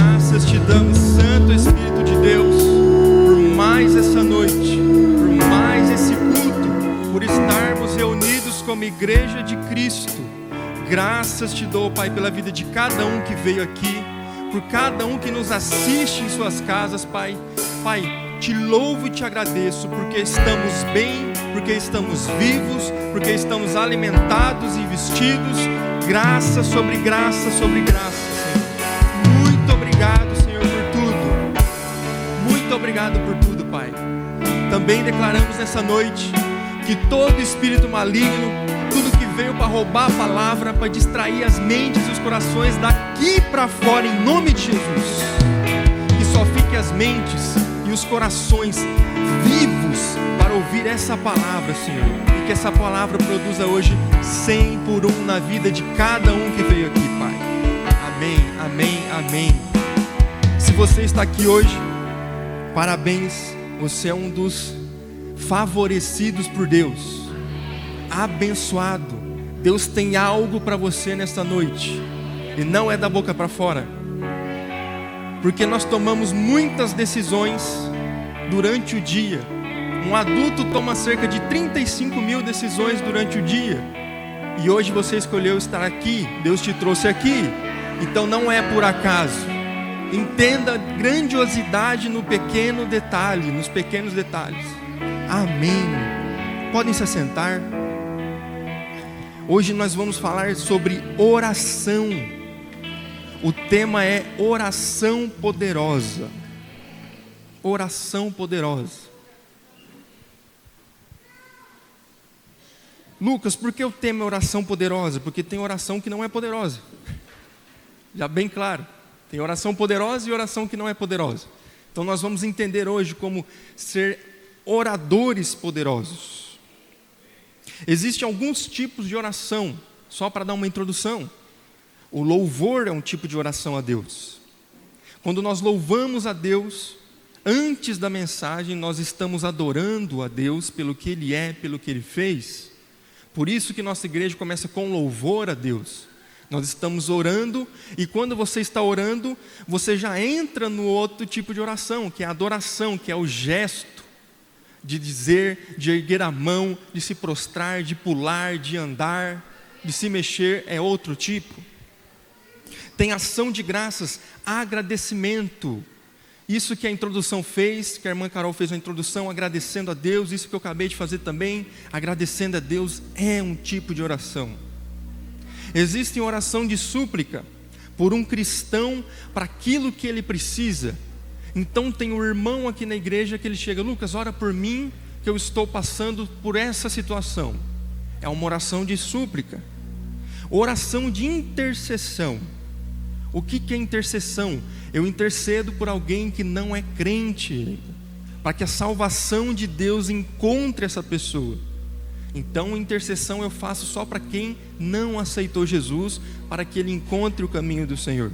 Graças te damos, Santo Espírito de Deus, por mais essa noite, por mais esse culto, por estarmos reunidos como igreja de Cristo. Graças te dou, Pai, pela vida de cada um que veio aqui, por cada um que nos assiste em suas casas, Pai. Pai, te louvo e te agradeço, porque estamos bem, porque estamos vivos, porque estamos alimentados e vestidos. Graça sobre graça sobre graça, Senhor. Muito obrigado, Senhor, por tudo. Muito obrigado por tudo, Pai. Também declaramos nessa noite que todo espírito maligno, tudo que veio para roubar a palavra, para distrair as mentes e os corações daqui para fora, em nome de Jesus, que só fique as mentes e os corações vivos para ouvir essa palavra, Senhor, e que essa palavra produza hoje 100 por 1 na vida de cada um que veio aqui, Pai. Amém, amém, amém. Se você está aqui hoje, parabéns, você é um dos favorecidos por Deus, abençoado. Deus tem algo para você nesta noite, e não é da boca para fora, porque nós tomamos muitas decisões durante o dia. Um adulto toma cerca de 35 mil decisões durante o dia, e hoje você escolheu estar aqui, Deus te trouxe aqui, então não é por acaso. Entenda a grandiosidade no pequeno detalhe, nos pequenos detalhes. Amém. Podem se assentar. Hoje nós vamos falar sobre oração. O tema é oração poderosa. Oração poderosa. Lucas, por que o tema é oração poderosa? Porque tem oração que não é poderosa. Já bem claro. Tem oração poderosa e oração que não é poderosa. Então nós vamos entender hoje como ser oradores poderosos. Existem alguns tipos de oração, só para dar uma introdução. O louvor é um tipo de oração a Deus. Quando nós louvamos a Deus, antes da mensagem, nós estamos adorando a Deus pelo que Ele é, pelo que Ele fez. Por isso que nossa igreja começa com louvor a Deus. Nós estamos orando, e quando você está orando, você já entra no outro tipo de oração, que é a adoração, que é o gesto de dizer, de erguer a mão, de se prostrar, de pular, de andar, de se mexer, é outro tipo. Tem ação de graças, agradecimento. Isso que a introdução fez, que a irmã Carol fez uma introdução agradecendo a Deus, isso que eu acabei de fazer também, agradecendo a Deus, é um tipo de oração. Existe oração de súplica por um cristão para aquilo que ele precisa. Então tem um irmão aqui na igreja que ele chega: Lucas, ora por mim, que eu estou passando por essa situação. É uma oração de súplica. Oração de intercessão. O que é intercessão? Eu intercedo por alguém que não é crente, para que a salvação de Deus encontre essa pessoa. Então intercessão eu faço só para quem não aceitou Jesus, para que ele encontre o caminho do Senhor.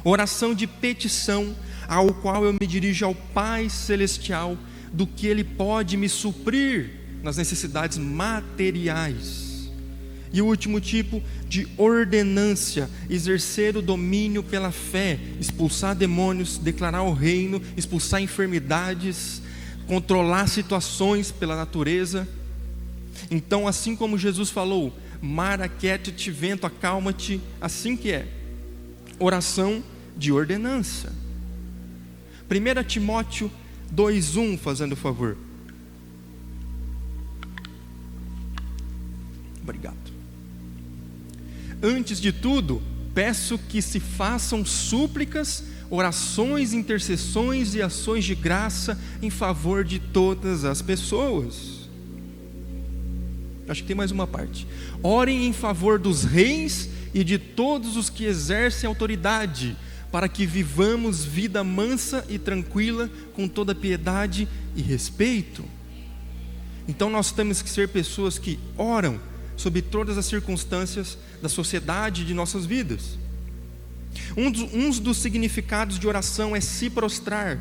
Oração de petição, ao qual eu me dirijo ao Pai Celestial, do que Ele pode me suprir nas necessidades materiais. E o último tipo, de ordenância, exercer o domínio pela fé, expulsar demônios, declarar o reino, expulsar enfermidades, controlar situações pela natureza. Então, assim como Jesus falou: mar, aquieta-te, vento, acalma-te, assim que é. Oração de ordenança. 1 Timóteo 2:1, fazendo favor. Obrigado. Antes de tudo, peço que se façam súplicas, orações, intercessões e ações de graça em favor de todas as pessoas. Acho que tem mais uma parte. Orem em favor dos reis e de todos os que exercem autoridade, para que vivamos vida mansa e tranquila, com toda piedade e respeito. Então nós temos que ser pessoas que oram sobre todas as circunstâncias da sociedade e de nossas vidas. Um dos significados de oração é se prostrar.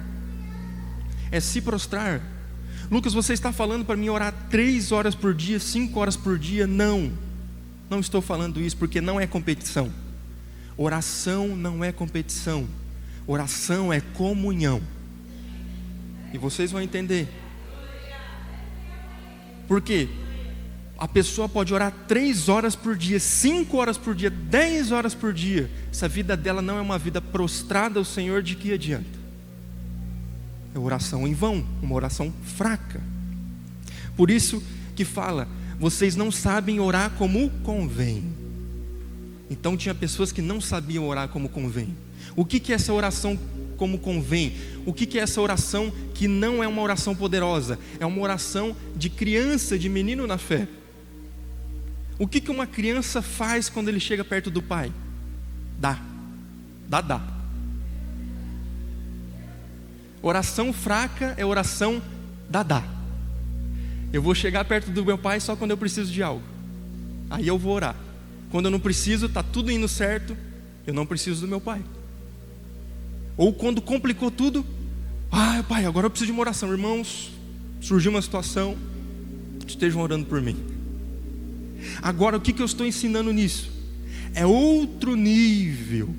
É se prostrar. Lucas, você está falando para mim orar 3 horas por dia, 5 horas por dia? Não estou falando isso, porque não é competição. Oração não é competição. Oração é comunhão. E vocês vão entender. Por quê? A pessoa pode orar 3 horas por dia, 5 horas por dia, 10 horas por dia. Se a vida dela não é uma vida prostrada ao Senhor, de que adianta? É oração em vão, uma oração fraca. Por isso que fala, vocês não sabem orar como convém. Então tinha pessoas que não sabiam orar como convém. O que é essa oração como convém? O que é essa oração que não é uma oração poderosa? É uma oração de criança, de menino na fé. O que uma criança faz quando ele chega perto do pai? Dá. Oração fraca é oração dá. Eu vou chegar perto do meu pai só quando eu preciso de algo. Aí eu vou orar. Quando eu não preciso, está tudo indo certo, eu não preciso do meu pai. Ou quando complicou tudo, pai, agora eu preciso de uma oração. Irmãos, surgiu uma situação, estejam orando por mim. Agora, o que eu estou ensinando nisso? É outro nível,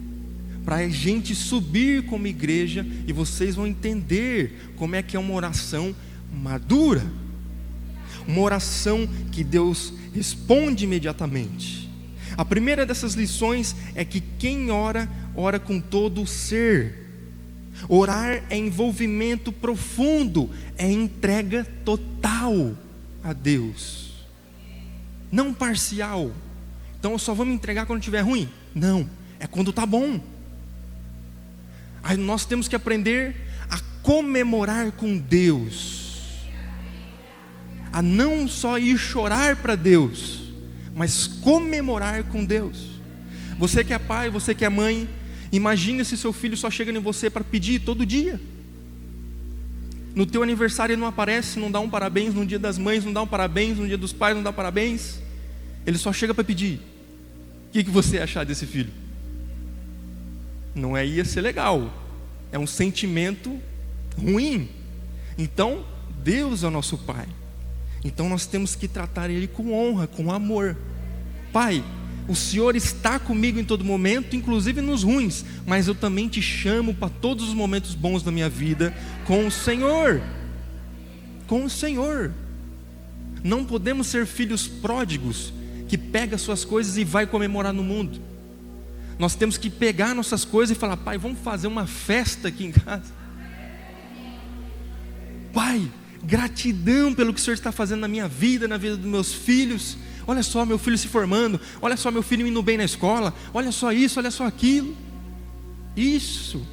para a gente subir como igreja, e vocês vão entender como é que é uma oração madura. Uma oração que Deus responde imediatamente. A primeira dessas lições é que quem ora, ora com todo o ser. Orar é envolvimento profundo, é entrega total a Deus. Não parcial. Então eu só vou me entregar quando estiver ruim? Não, é quando está bom. Aí nós temos que aprender a comemorar com Deus, a não só ir chorar para Deus, mas comemorar com Deus. Você que é pai, você que é mãe, imagine se seu filho só chega em você para pedir todo dia. No teu aniversário ele não aparece, não dá um parabéns, no dia das mães não dá um parabéns, no dia dos pais não dá parabéns. Ele só chega para pedir. O que você ia achar desse filho? Não ia ser legal. É um sentimento ruim. Então, Deus é o nosso Pai. Então nós temos que tratar Ele com honra, com amor. Pai, o Senhor está comigo em todo momento, inclusive nos ruins, mas eu também te chamo para todos os momentos bons da minha vida com o Senhor. Com o Senhor. Não podemos ser filhos pródigos que pega suas coisas e vai comemorar no mundo. Nós temos que pegar nossas coisas e falar: pai, vamos fazer uma festa aqui em casa. Pai, gratidão pelo que o Senhor está fazendo na minha vida, na vida dos meus filhos. Olha só meu filho se formando, olha só meu filho indo bem na escola, olha só isso, olha só aquilo. Isso.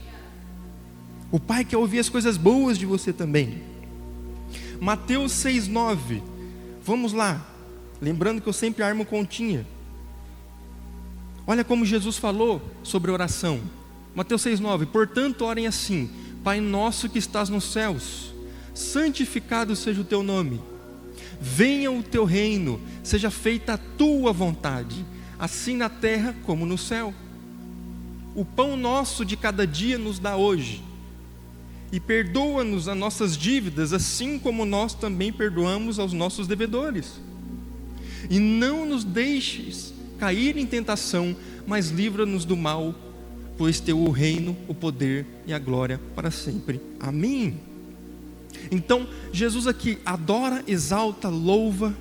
O Pai quer ouvir as coisas boas de você também. Mateus 6,9. Vamos lá. Lembrando que eu sempre armo continha. Olha como Jesus falou sobre oração. Mateus 6,9. Portanto, orem assim: Pai nosso que estás nos céus, santificado seja o teu nome. Venha o teu reino, seja feita a tua vontade, assim na terra como no céu. O pão nosso de cada dia nos dá hoje. E perdoa-nos as nossas dívidas, assim como nós também perdoamos aos nossos devedores. E não nos deixes cair em tentação, mas livra-nos do mal, pois teu o reino, o poder e a glória para sempre. Amém. Então Jesus aqui adora, exalta, louva,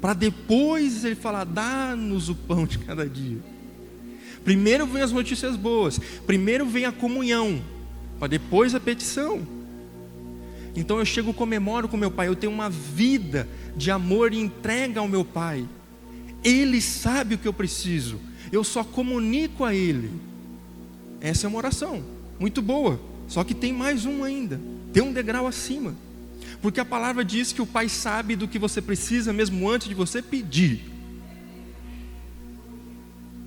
para depois ele falar: dá-nos o pão de cada dia. Primeiro vem as notícias boas, primeiro vem a comunhão, para depois a petição. Então eu chego, comemoro com meu pai, eu tenho uma vida de amor e entrega ao meu pai. Ele sabe o que eu preciso, eu só comunico a ele. Essa é uma oração muito boa, só que tem mais um ainda, tem um degrau acima, porque a palavra diz que o pai sabe do que você precisa mesmo antes de você pedir.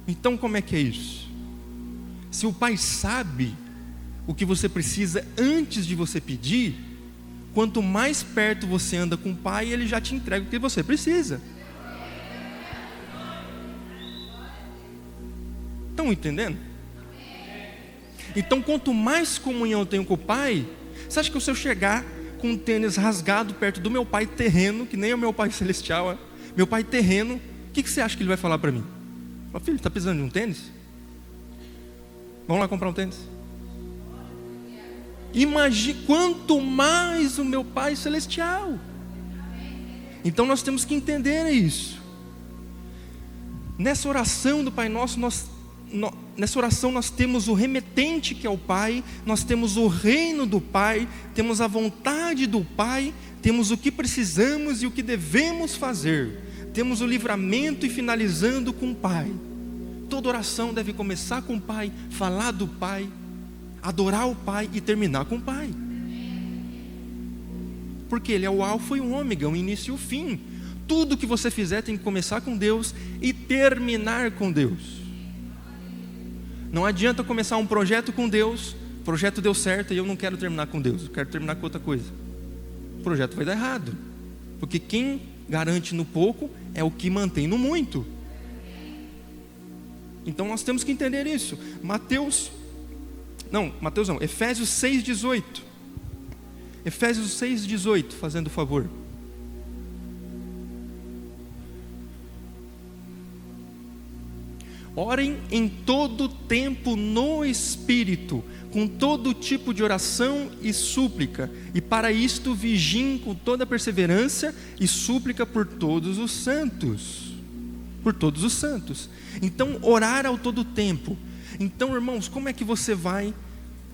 Então como é que é isso? Se o pai sabe o que você precisa antes de você pedir, quanto mais perto você anda com o pai, ele já te entrega o que você precisa. Estão entendendo? Então quanto mais comunhão eu tenho com o pai, você acha que se eu chegar com um tênis rasgado perto do meu pai terreno, que nem é o meu pai celestial, meu pai terreno, o que você acha que ele vai falar para mim? Fala: filho, está precisando de um tênis? Vamos lá comprar um tênis. Imagine quanto mais o meu Pai Celestial. Então nós temos que entender isso. Nessa oração do Pai Nosso, nessa oração nós temos o remetente, que é o Pai, nós temos o reino do Pai, temos a vontade do Pai, temos o que precisamos e o que devemos fazer, temos o livramento e finalizando com o Pai. Toda oração deve começar com o Pai, falar do Pai, adorar o Pai e terminar com o Pai, porque Ele é o alfa e o ômega, o início e o fim. Tudo que você fizer tem que começar com Deus e terminar com Deus. Não adianta começar um projeto com Deus, o projeto deu certo e eu não quero terminar com Deus, eu quero terminar com outra coisa. O projeto vai dar errado, porque quem garante no pouco é o que mantém no muito. Então nós temos que entender isso. Efésios 6,18. Efésios 6,18, fazendo favor. Orem em todo tempo no Espírito, com todo tipo de oração e súplica, e para isto vigiem com toda perseverança e súplica por todos os santos. Por todos os santos. Então, orar ao todo tempo. Então, irmãos, como é que você vai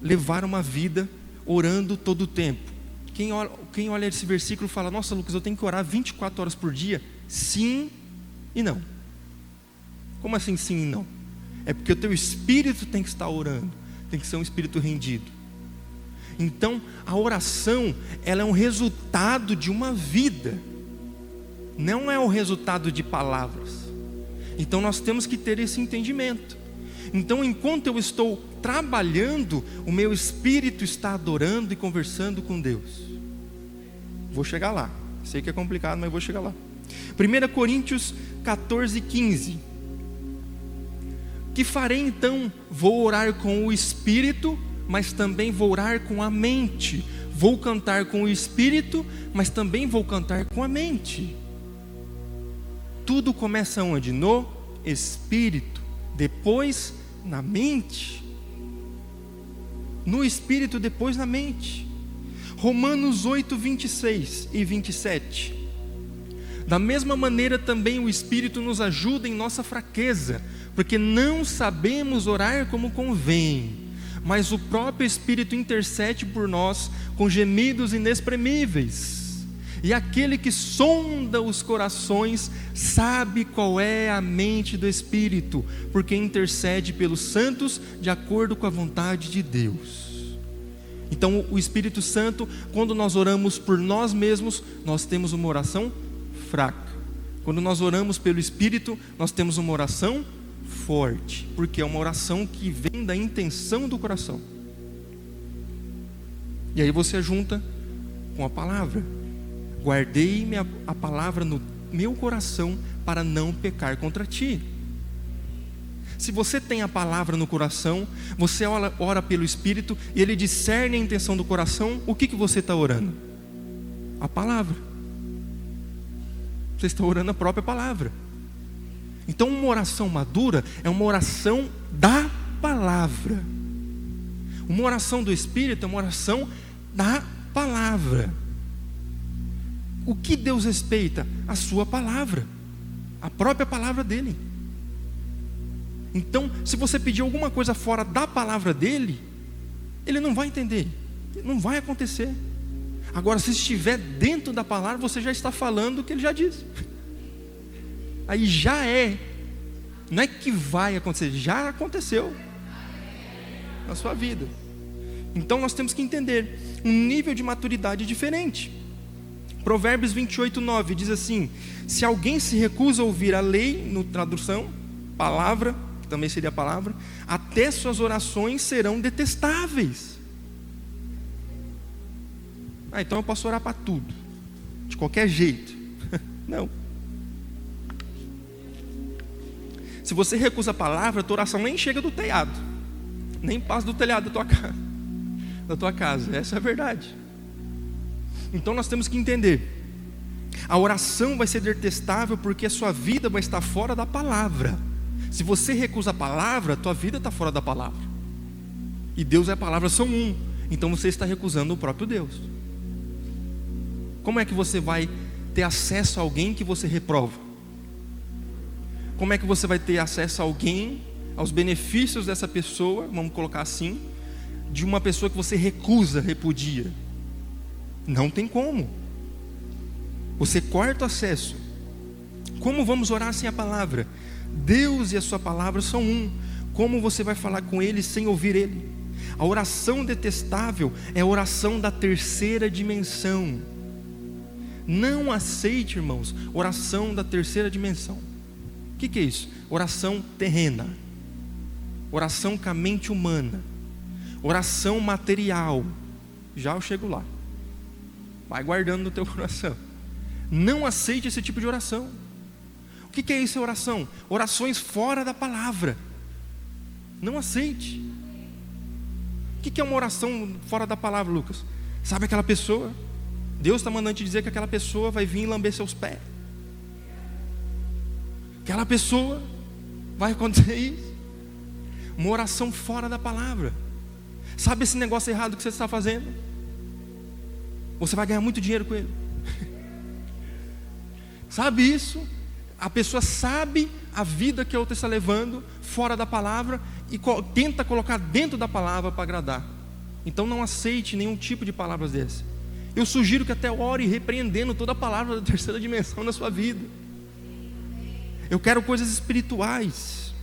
levar uma vida orando todo o tempo? Quem olha esse versículo fala: nossa, Lucas, eu tenho que orar 24 horas por dia? Sim e não. Como assim sim e não? É porque o teu espírito tem que estar orando, tem que ser um espírito rendido. Então a oração, ela é um resultado de uma vida, não é o resultado de palavras. Então nós temos que ter esse entendimento. Então enquanto eu estou trabalhando, o meu espírito está adorando e conversando com Deus. Vou chegar lá, sei que é complicado, mas vou chegar lá. 1 Coríntios 14:15. Que farei então? Vou orar com o espírito, mas também vou orar com a mente. Vou cantar com o espírito, mas também vou cantar com a mente. Tudo começa onde? No espírito, depois na mente. No espírito, depois na mente. Romanos 8:26 e 27. Da mesma maneira também o Espírito nos ajuda em nossa fraqueza, porque não sabemos orar como convém, mas o próprio Espírito intercede por nós com gemidos inexprimíveis. E aquele que sonda os corações sabe qual é a mente do Espírito, porque intercede pelos santos de acordo com a vontade de Deus. Então o Espírito Santo, quando nós oramos por nós mesmos, nós temos uma oração fraca. Quando nós oramos pelo Espírito, nós temos uma oração forte, porque é uma oração que vem da intenção do coração. E aí você junta com a palavra: guardei a palavra no meu coração para não pecar contra ti. Se você tem a palavra no coração, você ora pelo Espírito e ele discerne a intenção do coração. O que você está orando? A palavra. Você está orando a própria palavra. Então uma oração madura é uma oração da palavra. Uma oração do Espírito é uma oração da palavra. O que Deus respeita? A sua palavra, a própria palavra dele. Então, se você pedir alguma coisa fora da palavra dele, ele não vai entender, não vai acontecer. Agora, se estiver dentro da palavra, você já está falando o que ele já disse. Aí já é, não é que vai acontecer, já aconteceu na sua vida. Então nós temos que entender um nível de maturidade diferente. Provérbios 28:9 diz assim: se alguém se recusa a ouvir a lei, no tradução, palavra, que também seria palavra, até suas orações serão detestáveis. Então eu posso orar para tudo, de qualquer jeito. Não. Se você recusa a palavra, a tua oração nem chega do telhado, nem passa do telhado da tua casa. Essa é a verdade. Então nós temos que entender: a oração vai ser detestável porque a sua vida vai estar fora da palavra. Se você recusa a palavra, a tua vida está fora da palavra. E Deus e a palavra são um. então você está recusando o próprio Deus. Como é que você vai ter acesso a alguém que você reprova? Como é que você vai ter acesso a alguém, aos benefícios dessa pessoa, vamos colocar assim, de uma pessoa que você recusa, repudia? Não tem como. Você corta o acesso. Como vamos orar sem a palavra? Deus e a sua palavra são um. Como você vai falar com Ele sem ouvir Ele? A oração detestável é a oração da terceira dimensão. Não aceite, irmãos, oração da terceira dimensão. O que é isso? Oração terrena, oração com a mente humana, oração material. Já eu chego lá. Vai guardando no teu coração. Não aceite esse tipo de oração. O que é isso, oração? Orações fora da palavra. Não aceite. O que é uma oração fora da palavra, Lucas? Sabe aquela pessoa? Deus está mandando te dizer que aquela pessoa vai vir lamber seus pés. Aquela pessoa vai acontecer isso. Uma oração fora da palavra. Sabe esse negócio errado que você está fazendo? Você vai ganhar muito dinheiro com ele. Sabe isso? A pessoa sabe a vida que a outra está levando fora da palavra e tenta colocar dentro da palavra para agradar. Então não aceite nenhum tipo de palavras dessas. Eu sugiro que até ore repreendendo toda a palavra da terceira dimensão na sua vida. Eu quero coisas espirituais.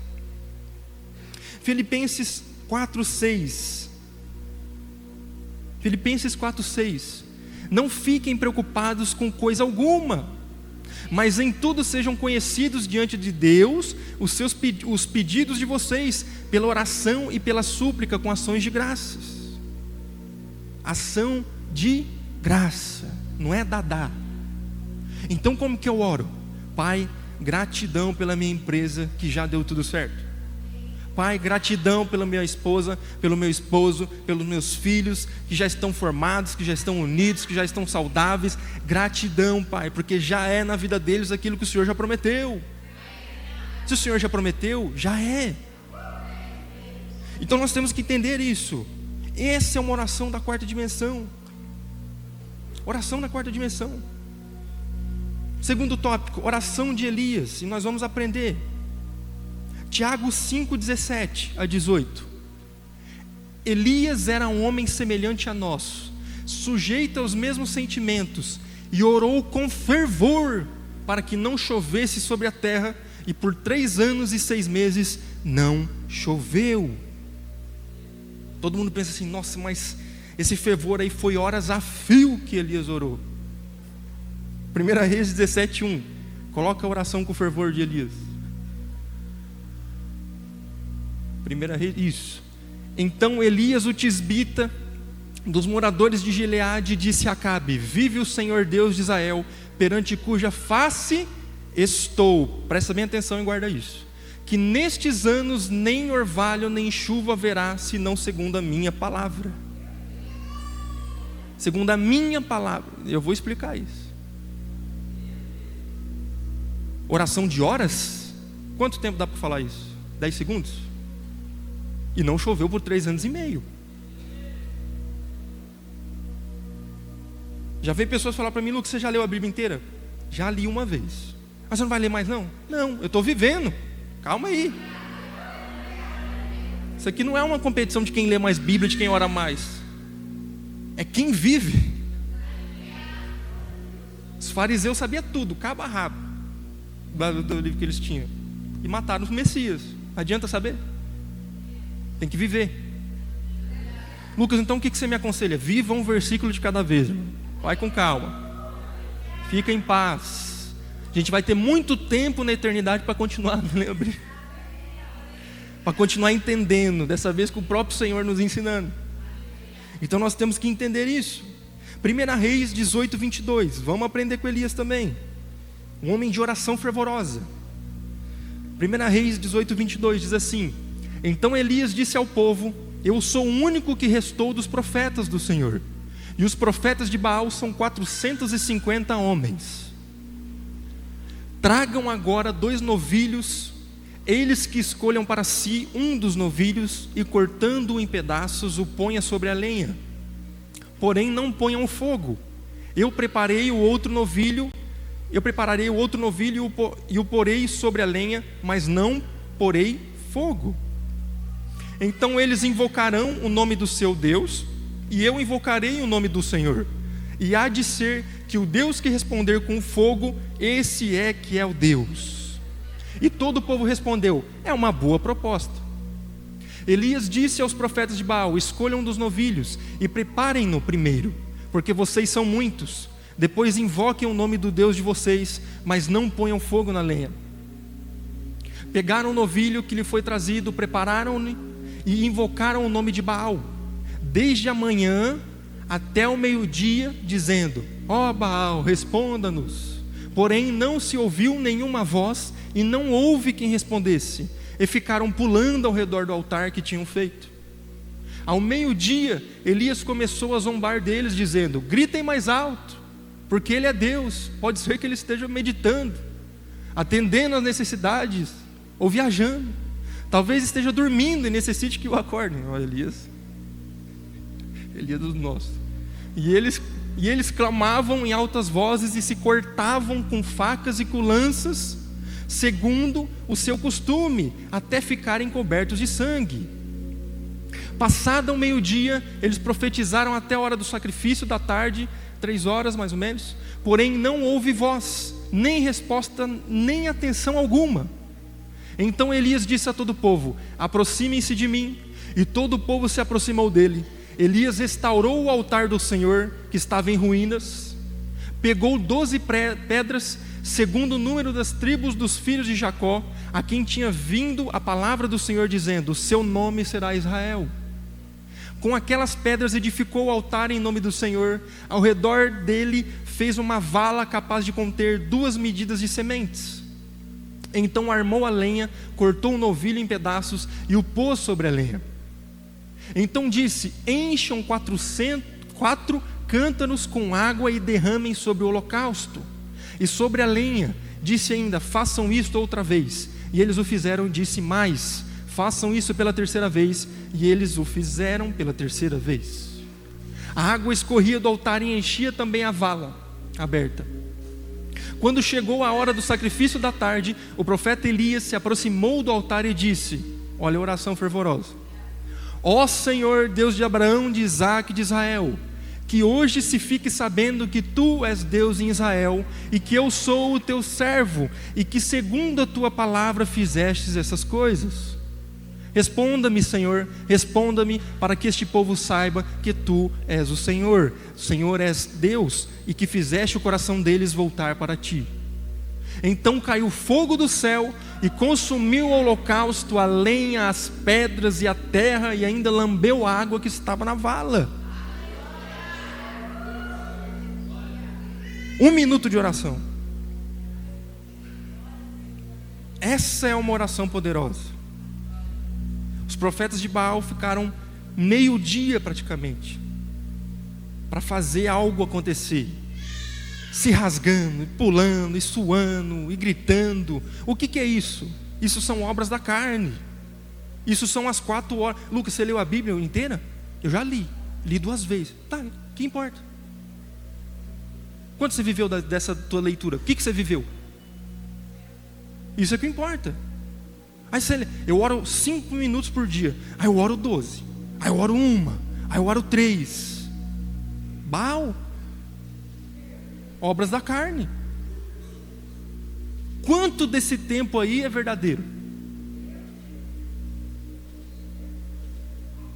Filipenses 4:6. Filipenses 4:6. Não fiquem preocupados com coisa alguma, mas em tudo sejam conhecidos diante de Deus os pedidos de vocês, pela oração e pela súplica com ações de graças. Ação de graça, não é dadá. Então como que eu oro? Pai, gratidão pela minha empresa que já deu tudo certo. Pai, gratidão pela minha esposa, pelo meu esposo, pelos meus filhos que já estão formados, que já estão unidos, que já estão saudáveis. Gratidão, Pai, porque já é na vida deles aquilo que o Senhor já prometeu. Se o Senhor já prometeu, já é. Então nós temos que entender isso. Essa é uma oração da quarta dimensão. Oração da quarta dimensão. Segundo tópico, oração de Elias. E nós vamos aprender. Tiago 5:17 a 18. Elias era um homem semelhante a nós, sujeito aos mesmos sentimentos, e orou com fervor para que não chovesse sobre a terra, e por 3 anos e 6 meses não choveu. Todo mundo pensa assim: nossa, mas esse fervor aí foi horas a fio que Elias orou. 1 Reis 17:1. Coloca a oração com fervor de Elias. 1 Reis, isso. Então Elias, o tisbita, dos moradores de Gileade, disse a Acabe: vive o Senhor Deus de Israel, perante cuja face estou. Presta bem atenção e guarda isso. Que nestes anos nem orvalho nem chuva haverá, senão segundo a minha palavra. Segundo a minha palavra. Eu vou explicar isso. Oração de horas? Quanto tempo dá para falar isso? 10 segundos? E não choveu por 3 anos e meio. Já veio pessoas falar para mim: Lucas, você já leu a Bíblia inteira? Já li uma vez. Mas você não vai ler mais não? Não, eu estou vivendo. Calma aí. Isso aqui não é uma competição de quem lê mais Bíblia, de quem ora mais. É quem vive. Os fariseus sabiam tudo, cabo a rabo, do livro que eles tinham, e mataram os Messias. Adianta saber? Tem que viver. Lucas, então o que você me aconselha? Viva um versículo de cada vez, irmão. Vai com calma. Fica em paz. A gente vai ter muito tempo na eternidade para continuar, lembra? Para continuar entendendo, dessa vez com o próprio Senhor nos ensinando. Então nós temos que entender isso. 1 Reis 18:22. Vamos aprender com Elias também. Um homem de oração fervorosa. 1 Reis 18:22 diz assim: então Elias disse ao povo: eu sou o único que restou dos profetas do Senhor, e os profetas de Baal são 450 homens. Tragam agora 2 novilhos, eles que escolham para si um dos novilhos, e cortando-o em pedaços, o ponha sobre a lenha. porém não ponham fogo. Eu prepararei o outro novilho e o porei sobre a lenha, mas não porei fogo. Então eles invocarão o nome do seu Deus, e eu invocarei o nome do Senhor. E há de ser que o Deus que responder com fogo, esse é que é o Deus. E todo o povo respondeu: é uma boa proposta. Elias disse aos profetas de Baal: escolham um dos novilhos e preparem-no primeiro, porque vocês são muitos. Depois invoquem o nome do Deus de vocês, mas não ponham fogo na lenha. Pegaram o novilho que lhe foi trazido, prepararam-no e invocaram o nome de Baal, desde a manhã até o meio-dia, dizendo: ó Baal, responda-nos. Porém não se ouviu nenhuma voz, e não houve quem respondesse, e ficaram pulando ao redor do altar que tinham feito. Ao meio-dia, Elias começou a zombar deles, dizendo: gritem mais alto, porque ele é Deus. Pode ser que ele esteja meditando, atendendo às necessidades, ou viajando. Talvez esteja dormindo e necessite que o acordem. Ó, Elias dos nossos. E eles clamavam em altas vozes e se cortavam com facas e com lanças, segundo o seu costume, até ficarem cobertos de sangue. Passado o meio-dia, eles profetizaram até a hora do sacrifício da tarde, 3 horas mais ou menos. Porém não houve voz, nem resposta, nem atenção alguma. Então Elias disse a todo o povo: aproximem-se de mim. E todo o povo se aproximou dele. Elias restaurou o altar do Senhor, que estava em ruínas, pegou 12 pedras, segundo o número das tribos dos filhos de Jacó, a quem tinha vindo a palavra do Senhor, dizendo: seu nome será Israel. Com aquelas pedras edificou o altar em nome do Senhor. Ao redor dele fez uma vala capaz de conter 2 medidas de sementes. Então armou a lenha, cortou o novilho em pedaços e o pôs sobre a lenha. Então disse: encham 4 cântaros com água e derramem sobre o holocausto e sobre a lenha. Disse ainda: façam isto outra vez. E eles o fizeram. Disse mais: façam isso pela 3ª vez. E eles o fizeram pela 3ª vez. A água escorria do altar e enchia também a vala aberta. Quando chegou a hora do sacrifício da tarde, o profeta Elias se aproximou do altar e disse: olha a oração fervorosa: ó Senhor, Deus de Abraão, de Isaque e de Israel, que hoje se fique sabendo que Tu és Deus em Israel, e que eu sou o Teu servo, e que segundo a Tua palavra fizestes essas coisas. Responda-me, Senhor, responda-me, para que este povo saiba que Tu és o Senhor és Deus, e que fizeste o coração deles voltar para Ti. Então caiu fogo do céu e consumiu o holocausto, a lenha, as pedras e a terra, e ainda lambeu a água que estava na vala. 1 minuto de oração. Essa é uma oração poderosa. Os profetas de Baal ficaram meio-dia praticamente para fazer algo acontecer, se rasgando, e pulando, e suando, e gritando. O que é isso? Isso são obras da carne. Isso são as 4 horas. Lucas, você leu a Bíblia inteira? Eu já li 2 vezes. Tá, que importa? Quanto você viveu dessa tua leitura? O que você viveu? Isso é que importa. Aí eu oro 5 minutos por dia. Aí eu oro 12. Aí eu oro 1. Aí eu oro 3. Baal. Obras da carne. Quanto desse tempo aí é verdadeiro?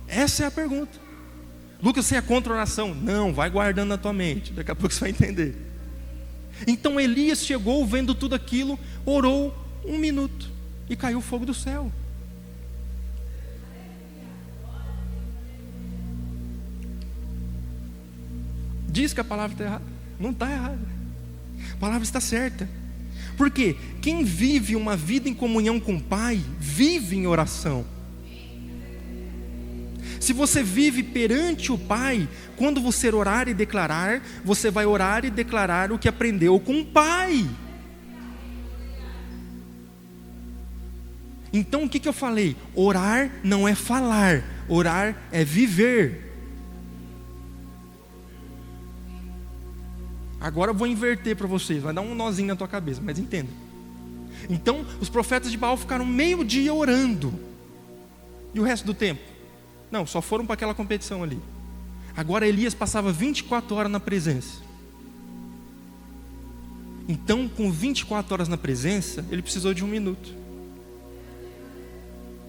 Essa é a pergunta. Lucas, você é contra a oração? Não, vai guardando na tua mente, daqui a pouco você vai entender. Então Elias chegou, vendo tudo aquilo, orou 1 minuto e caiu fogo do céu. Diz que a palavra está errada? Não está errada. A palavra está certa. Porque quem vive uma vida em comunhão com o Pai, vive em oração. Se você vive perante o Pai, quando você orar e declarar, você vai orar e declarar o que aprendeu com o Pai. Então o que eu falei? Orar não é falar, orar é viver. Agora eu vou inverter para vocês, vai dar um nozinho na tua cabeça, mas entenda. Então, os profetas de Baal ficaram meio dia orando. E o resto do tempo? Não, só foram para aquela competição ali. Agora Elias passava 24 horas na presença. Então, com 24 horas na presença, ele precisou de 1 minuto.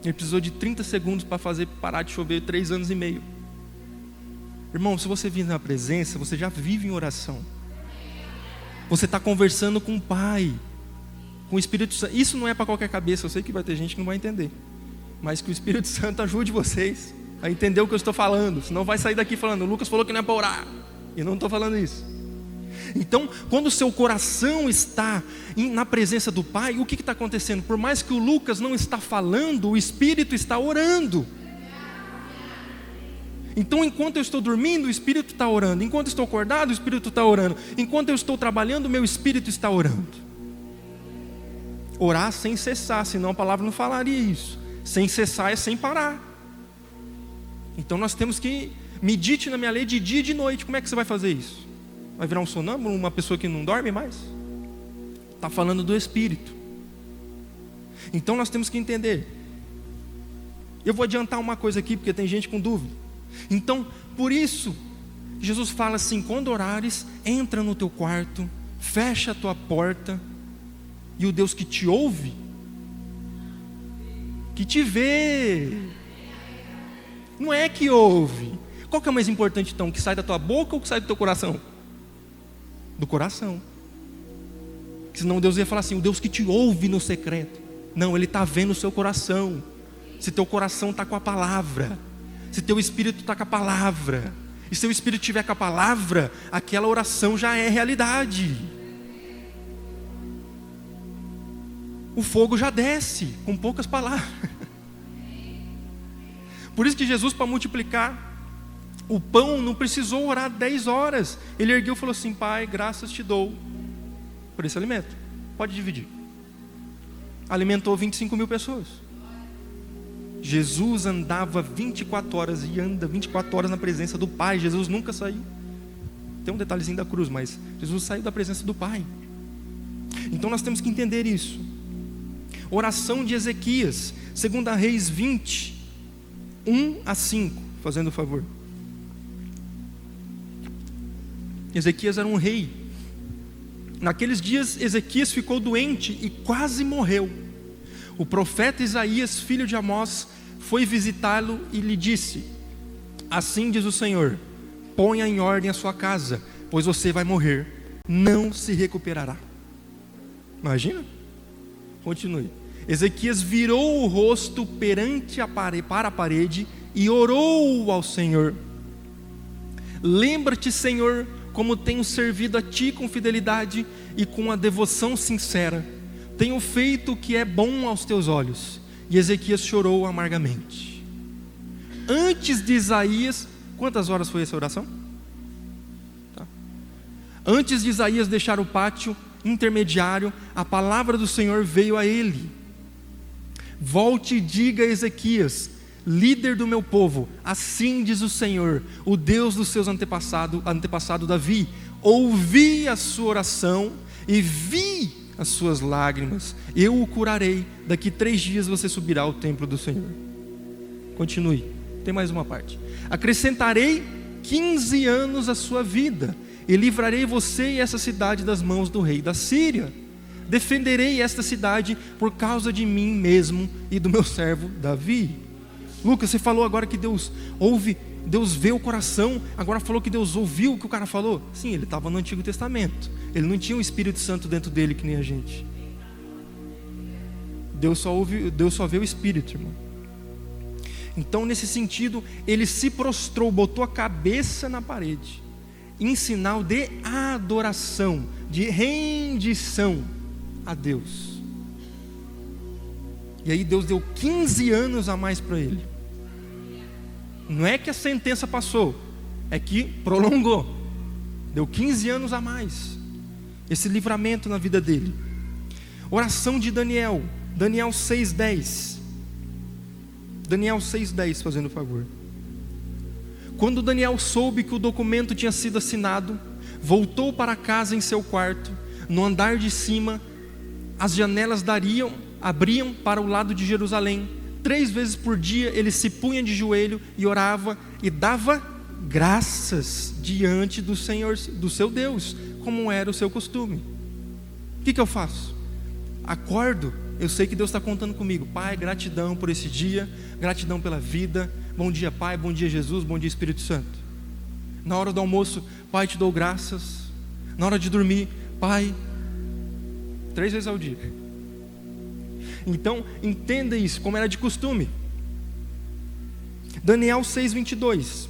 Ele precisou de 30 segundos para fazer parar de chover 3 anos e meio. Irmão, se você vive na presença, você já vive em oração. Você está conversando com o Pai, com o Espírito Santo. Isso não é para qualquer cabeça, eu sei que vai ter gente que não vai entender. Mas que o Espírito Santo ajude vocês a entender o que eu estou falando. Senão vai sair daqui falando, o Lucas falou que não é para orar. E eu não estou falando isso. Então, quando o seu coração está na presença do Pai, o que está acontecendo? Por mais que o Lucas não está falando, o Espírito está orando. Então, enquanto eu estou dormindo, o Espírito está orando. Enquanto eu estou acordado, o Espírito está orando. Enquanto eu estou trabalhando, o meu Espírito está orando. Orar sem cessar, senão a palavra não falaria isso. Sem cessar é sem parar. Então nós temos que medite na minha lei de dia e de noite. Como é que você vai fazer isso? Vai virar um sonâmbulo, uma pessoa que não dorme mais? Está falando do Espírito. Então nós temos que entender. Eu vou adiantar uma coisa aqui, porque tem gente com dúvida. Então, por isso, Jesus fala assim: quando orares, entra no teu quarto, fecha a tua porta, e o Deus que te ouve, que te vê, não é que ouve. Qual que é o mais importante então? Que sai da tua boca ou que sai do teu coração? Do coração. Senão Deus ia falar assim: o Deus que te ouve no secreto. Não, Ele está vendo o seu coração. Se teu coração está com a palavra, se teu espírito está com a palavra, e se teu espírito estiver com a palavra, aquela oração já é realidade. O fogo já desce com poucas palavras. Por isso que Jesus, para multiplicar o pão, não precisou orar 10 horas. Ele ergueu e falou assim: Pai, graças te dou por esse alimento, pode dividir. Alimentou 25 mil pessoas. Jesus andava 24 horas e anda 24 horas na presença do Pai. Jesus nunca saiu. Tem um detalhezinho da cruz, mas Jesus saiu da presença do Pai. Então nós temos que entender isso. Oração de Ezequias, 2 Reis 20, 1-5, fazendo o favor. Ezequias era um rei. Naqueles dias Ezequias ficou doente e quase morreu. O profeta Isaías, filho de Amós, foi visitá-lo e lhe disse: assim diz o Senhor, ponha em ordem a sua casa, pois você vai morrer, não se recuperará. Imagina? Continue. Ezequias virou o rosto para a parede e orou ao Senhor: lembra-te, Senhor, como tenho servido a Ti com fidelidade e com a devoção sincera. Tenho feito o que é bom aos Teus olhos. E Ezequias chorou amargamente. Antes de Isaías, quantas horas foi essa oração? Tá. Antes de Isaías deixar o pátio intermediário, a palavra do Senhor veio a ele: volte e diga a Ezequias, líder do meu povo, assim diz o Senhor, o Deus dos seus antepassado Davi: ouvi a sua oração e vi as suas lágrimas, eu o curarei, daqui 3 dias você subirá ao templo do Senhor. Continue, tem mais uma parte. Acrescentarei 15 anos à sua vida, e livrarei você e essa cidade das mãos do rei da Síria. Defenderei esta cidade por causa de mim mesmo e do meu servo Davi. Lucas, você falou agora que Deus ouve, Deus vê o coração. Agora falou que Deus ouviu o que o cara falou. Sim, ele estava no Antigo Testamento. Ele não tinha o Espírito Santo dentro dele que nem a gente. Deus só vê o Espírito, irmão. Então, nesse sentido, ele se prostrou, botou a cabeça na parede, em sinal de adoração, de rendição a Deus. E aí Deus deu 15 anos a mais para ele. Não é que a sentença passou, é que prolongou. Deu 15 anos a mais. Esse livramento na vida dele. Oração de Daniel, Daniel 6:10. Daniel 6:10, fazendo favor. Quando Daniel soube que o documento tinha sido assinado, voltou para casa em seu quarto. No andar de cima, as janelas abriam para o lado de Jerusalém. 3 vezes por dia ele se punha de joelho e orava e dava graças diante do Senhor, do seu Deus, como era o seu costume. O que eu faço? Acordo, eu sei que Deus está contando comigo. Pai, gratidão por esse dia, gratidão pela vida. Bom dia, Pai, bom dia, Jesus, bom dia, Espírito Santo. Na hora do almoço, Pai, te dou graças. Na hora de dormir, Pai, 3 vezes ao dia. Então, entenda isso, como era de costume. Daniel 6:22.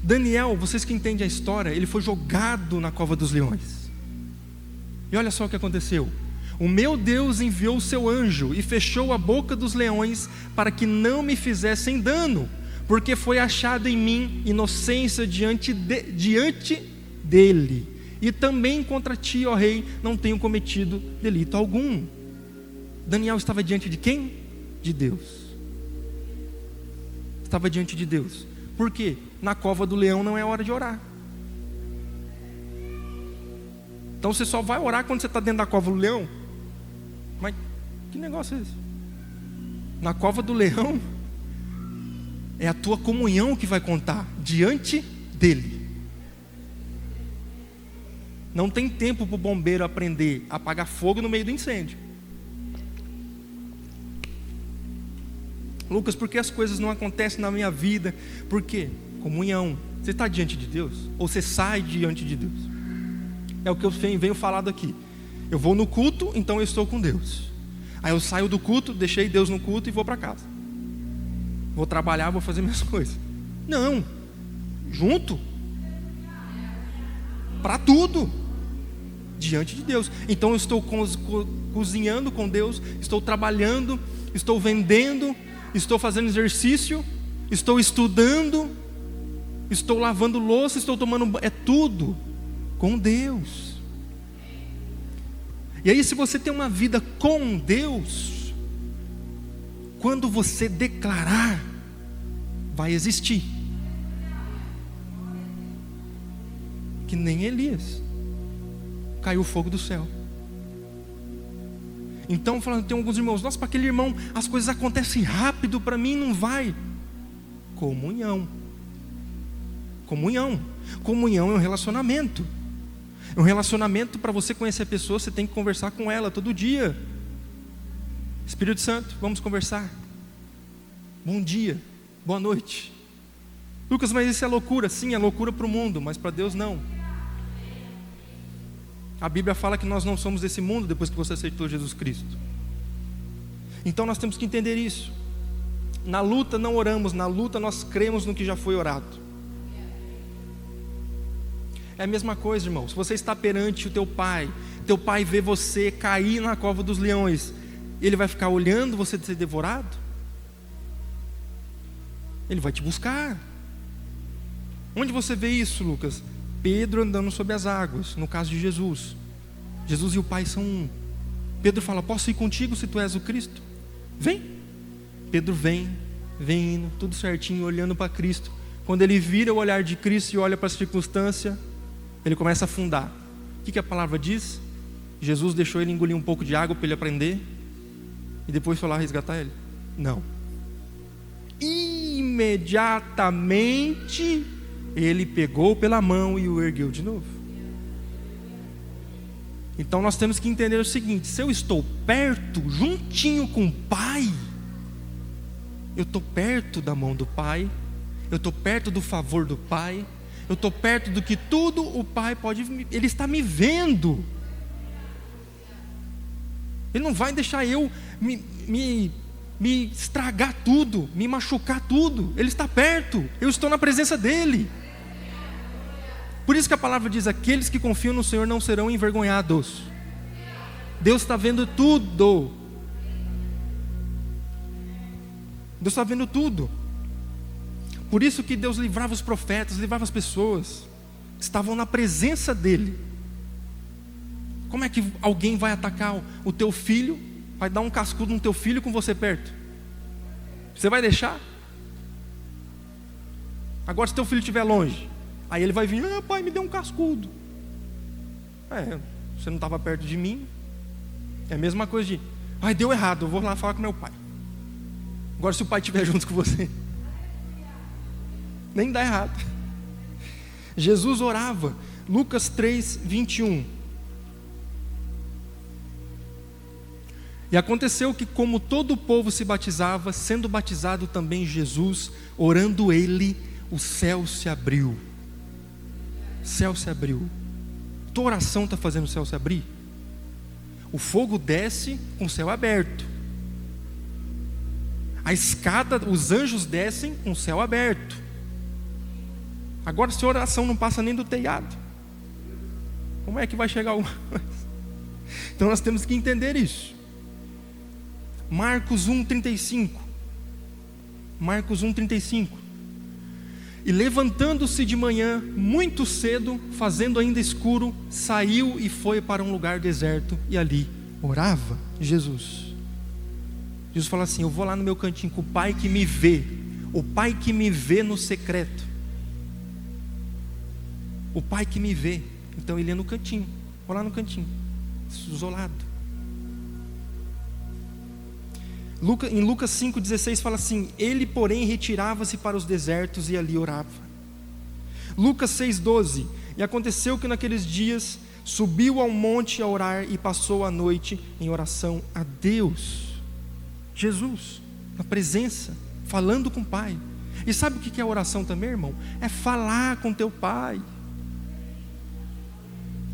Daniel, vocês que entendem a história, ele foi jogado na cova dos leões. E olha só o que aconteceu. O meu Deus enviou o seu anjo e fechou a boca dos leões para que não me fizessem dano, porque foi achada em mim inocência diante dele. E também contra ti, ó rei, não tenho cometido delito algum. Daniel estava diante de quem? De Deus. Estava diante de Deus. Por quê? Na cova do leão não é hora de orar. Então você só vai orar quando você está dentro da cova do leão? Mas que negócio é esse? Na cova do leão é a tua comunhão que vai contar diante dele. Não tem tempo para o bombeiro aprender a apagar fogo no meio do incêndio. Lucas, por que as coisas não acontecem na minha vida? Por quê? Comunhão. Você está diante de Deus? Ou você sai diante de Deus? É o que eu venho falado aqui. Eu vou no culto, então eu estou com Deus. Aí eu saio do culto, deixei Deus no culto e vou para casa. Vou trabalhar, vou fazer minhas coisas. Não. Junto. Para tudo. Diante de Deus. Então eu estou cozinhando com Deus, estou trabalhando, estou vendendo, estou fazendo exercício, estou estudando, estou lavando louça, estou tomando... É tudo com Deus. E aí, se você tem uma vida com Deus, quando você declarar, vai existir. Que nem Elias. Caiu o fogo do céu. Então, falando, tem alguns irmãos, nossa, para aquele irmão as coisas acontecem rápido, para mim não vai. Comunhão. Comunhão. Comunhão é um relacionamento. É um relacionamento. Para você conhecer a pessoa, você tem que conversar com ela todo dia. Espírito Santo, vamos conversar. Bom dia, boa noite. Lucas, mas isso é loucura. Sim, é loucura para o mundo, mas para Deus não. A Bíblia fala que nós não somos desse mundo depois que você aceitou Jesus Cristo. Então nós temos que entender isso. Na luta não oramos, na luta nós cremos no que já foi orado. É a mesma coisa, irmão. Se você está perante o teu pai vê você cair na cova dos leões, ele vai ficar olhando você ser devorado? Ele vai te buscar. Onde você vê isso, Lucas? Pedro andando sobre as águas, no caso de Jesus. Jesus e o Pai são um. Pedro fala, posso ir contigo se tu és o Cristo? Vem. Pedro vem indo, tudo certinho, olhando para Cristo. Quando ele vira o olhar de Cristo e olha para a circunstância, ele começa a afundar. O que a palavra diz? Jesus deixou ele engolir um pouco de água para ele aprender, e depois foi lá resgatar ele? Não. Imediatamente ele pegou pela mão e o ergueu de novo. Então nós temos que entender o seguinte: se eu estou perto, juntinho com o Pai, eu estou perto da mão do Pai, eu estou perto do favor do Pai, eu estou perto do que tudo o Pai pode. Ele está me vendo. Ele não vai deixar eu me estragar tudo, me machucar tudo. Ele está perto, eu estou na presença dEle. Por isso que a palavra diz, aqueles que confiam no Senhor não serão envergonhados. Deus está vendo tudo. Deus está vendo tudo. Por isso que Deus livrava os profetas, livrava as pessoas que estavam na presença dEle. Como é que alguém vai atacar o teu filho, vai dar um cascudo no teu filho com você perto? Você vai deixar? Agora, se teu filho estiver longe, Aí ele vai vir, pai, me deu um cascudo. Você não estava perto de mim. É a mesma coisa de, deu errado, eu vou lá falar com meu pai. Agora se o pai estiver junto com você, nem dá errado. Jesus orava, Lucas 3, 21. E aconteceu que, como todo o povo se batizava, sendo batizado também Jesus, orando ele, o céu se abriu. O céu se abriu. Tua oração está fazendo o céu se abrir? O fogo desce com o céu aberto. A escada, os anjos descem com o céu aberto. Agora, se a oração não passa nem do telhado, como é que vai chegar alguma coisa? Então nós temos que entender isso. Marcos 1,35. Marcos 1,35. E levantando-se de manhã, muito cedo, fazendo ainda escuro, saiu e foi para um lugar deserto, e ali orava Jesus. Jesus fala assim, eu vou lá no meu cantinho com o Pai que me vê, o Pai que me vê no secreto. O Pai que me vê. Então ele é no cantinho, vou lá no cantinho, isolado. Em Lucas 5,16 fala assim, ele porém retirava-se para os desertos e ali orava. Lucas 6,12, e aconteceu que naqueles dias subiu ao monte a orar e passou a noite em oração a Deus. Jesus, na presença, falando com o Pai. E sabe o que é oração também, irmão? É falar com teu Pai.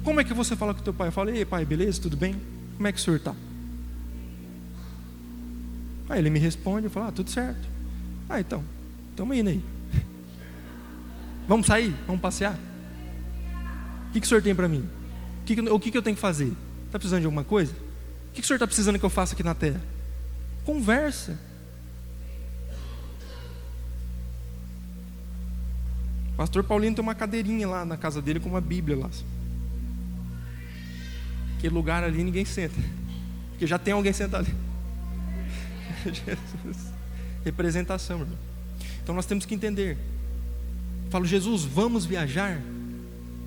Como é que você fala com teu pai? Eu falo, ei pai, beleza, tudo bem? Como é que o senhor está? Aí ele me responde, eu falo, tudo certo. Então, estamos indo aí. Vamos sair? Vamos passear? O que o senhor tem para mim? O que eu tenho que fazer? Está precisando de alguma coisa? O que o senhor está precisando que eu faça aqui na terra? Conversa. O pastor Paulinho tem uma cadeirinha lá na casa dele com uma Bíblia lá. Aquele lugar ali ninguém senta, porque já tem alguém sentado ali. Jesus, representação, irmão. Então nós temos que entender. Eu falo, Jesus, vamos viajar?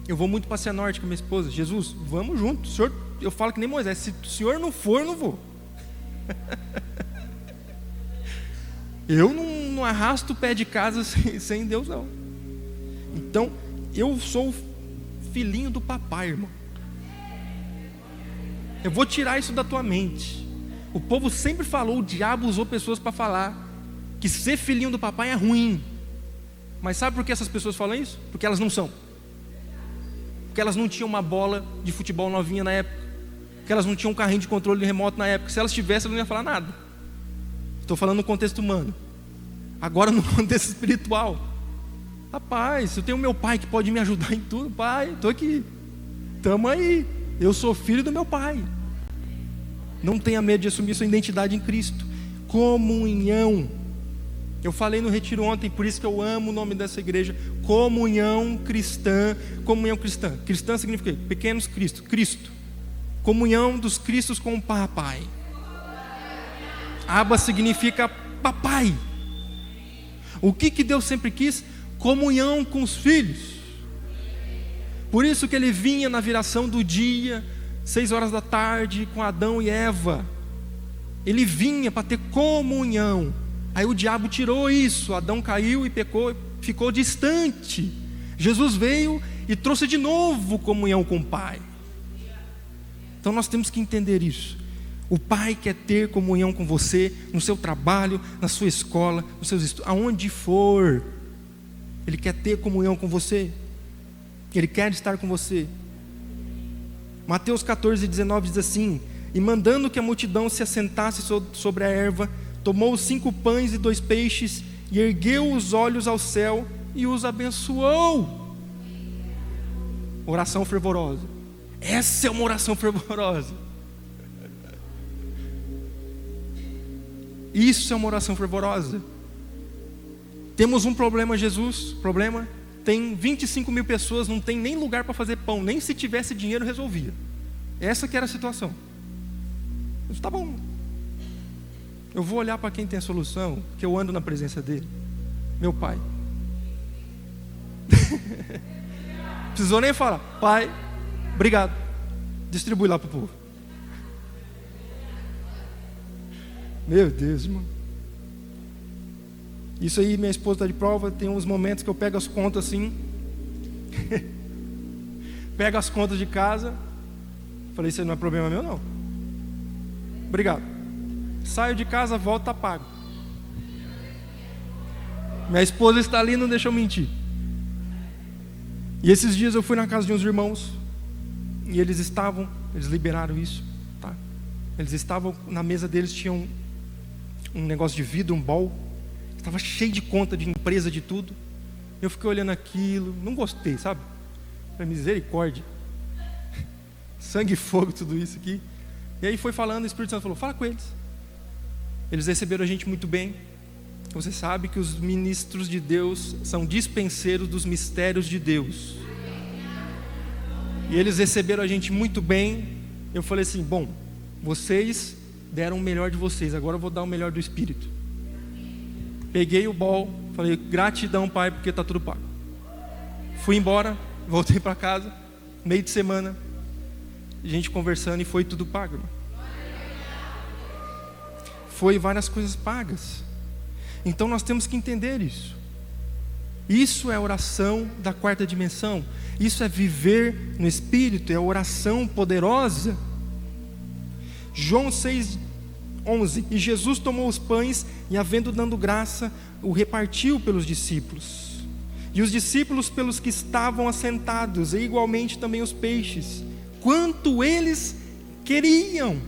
Eu vou muito para Cianorte com minha esposa. Jesus, vamos junto. Senhor, eu falo que nem Moisés, se o senhor não for, eu não vou. Eu não arrasto o pé de casa sem Deus, não. Então, eu sou o filhinho do papai, irmão. Eu vou tirar isso da tua mente. O povo sempre falou, o diabo usou pessoas para falar que ser filhinho do papai é ruim. Mas sabe por que essas pessoas falam isso? Porque elas não são. Porque elas não tinham uma bola de futebol novinha na época. Porque elas não tinham um carrinho de controle remoto na época. Se elas tivessem, elas não iam falar nada. Estou falando no contexto humano. Agora no contexto espiritual. Rapaz, eu tenho meu pai que pode me ajudar em tudo. Pai, estou aqui. Estamos aí. Eu sou filho do meu pai. Não tenha medo de assumir sua identidade em Cristo. Comunhão. Eu falei no retiro ontem, por isso que eu amo o nome dessa igreja. Comunhão cristã. Comunhão cristã. Cristã significa pequenos Cristo. Cristo. Comunhão dos Cristos com o papai. Abba significa papai. O que Deus sempre quis? Comunhão com os filhos. Por isso que ele vinha na viração do dia, 6 horas da tarde, com Adão e Eva. Ele vinha para ter comunhão. Aí o diabo tirou isso, Adão caiu e pecou, ficou distante. Jesus veio e trouxe de novo comunhão com o Pai. Então nós temos que entender isso. O Pai quer ter comunhão com você, no seu trabalho, na sua escola, nos seus estudos, aonde for. Ele quer ter comunhão com você. Ele quer estar com você. Mateus 14:19 diz assim: e mandando que a multidão se assentasse sobre a erva, tomou os 5 pães e 2 peixes, e ergueu os olhos ao céu, e os abençoou. Oração fervorosa. Essa é uma oração fervorosa. Isso é uma oração fervorosa. Temos um problema, Jesus. Problema: tem 25 mil pessoas, não tem nem lugar para fazer pão, nem se tivesse dinheiro resolvia. Essa que era a situação. Eu disse, tá bom, eu vou olhar para quem tem a solução, que eu ando na presença dele, meu Pai. Precisou nem falar: Pai, obrigado, distribui lá para o povo. Meu Deus, irmão. Isso aí, minha esposa está de prova. Tem uns momentos que eu pego as contas assim, pego as contas de casa. Falei: isso aí não é problema meu, não. Obrigado. Saio de casa, volto, tá pago. Minha esposa está ali, não deixa eu mentir. E esses dias eu fui na casa de uns irmãos, e eles liberaram isso, tá? Eles estavam, na mesa deles tinha um negócio de vidro, um bowl, estava cheio de conta de empresa, de tudo. Eu fiquei olhando aquilo, não gostei, sabe? Falei: misericórdia, sangue e fogo, tudo isso aqui. E aí foi falando, o Espírito Santo falou: fala com eles. Eles receberam a gente muito bem. Você sabe que os ministros de Deus são dispenseiros dos mistérios de Deus. E eles receberam a gente muito bem. Eu falei assim: bom, vocês deram o melhor de vocês, agora eu vou dar o melhor do Espírito. Peguei o bol, falei: gratidão, Pai, porque está tudo pago. Fui embora, voltei para casa, meio de semana, a gente conversando, e foi tudo pago, irmão. Foi várias coisas pagas. Então nós temos que entender isso. Isso é a oração da quarta dimensão. Isso é viver no Espírito, é a oração poderosa. João 6:11. E Jesus tomou os pães e, havendo dado graça, o repartiu pelos discípulos. E os discípulos pelos que estavam assentados, e igualmente também os peixes, quanto eles queriam.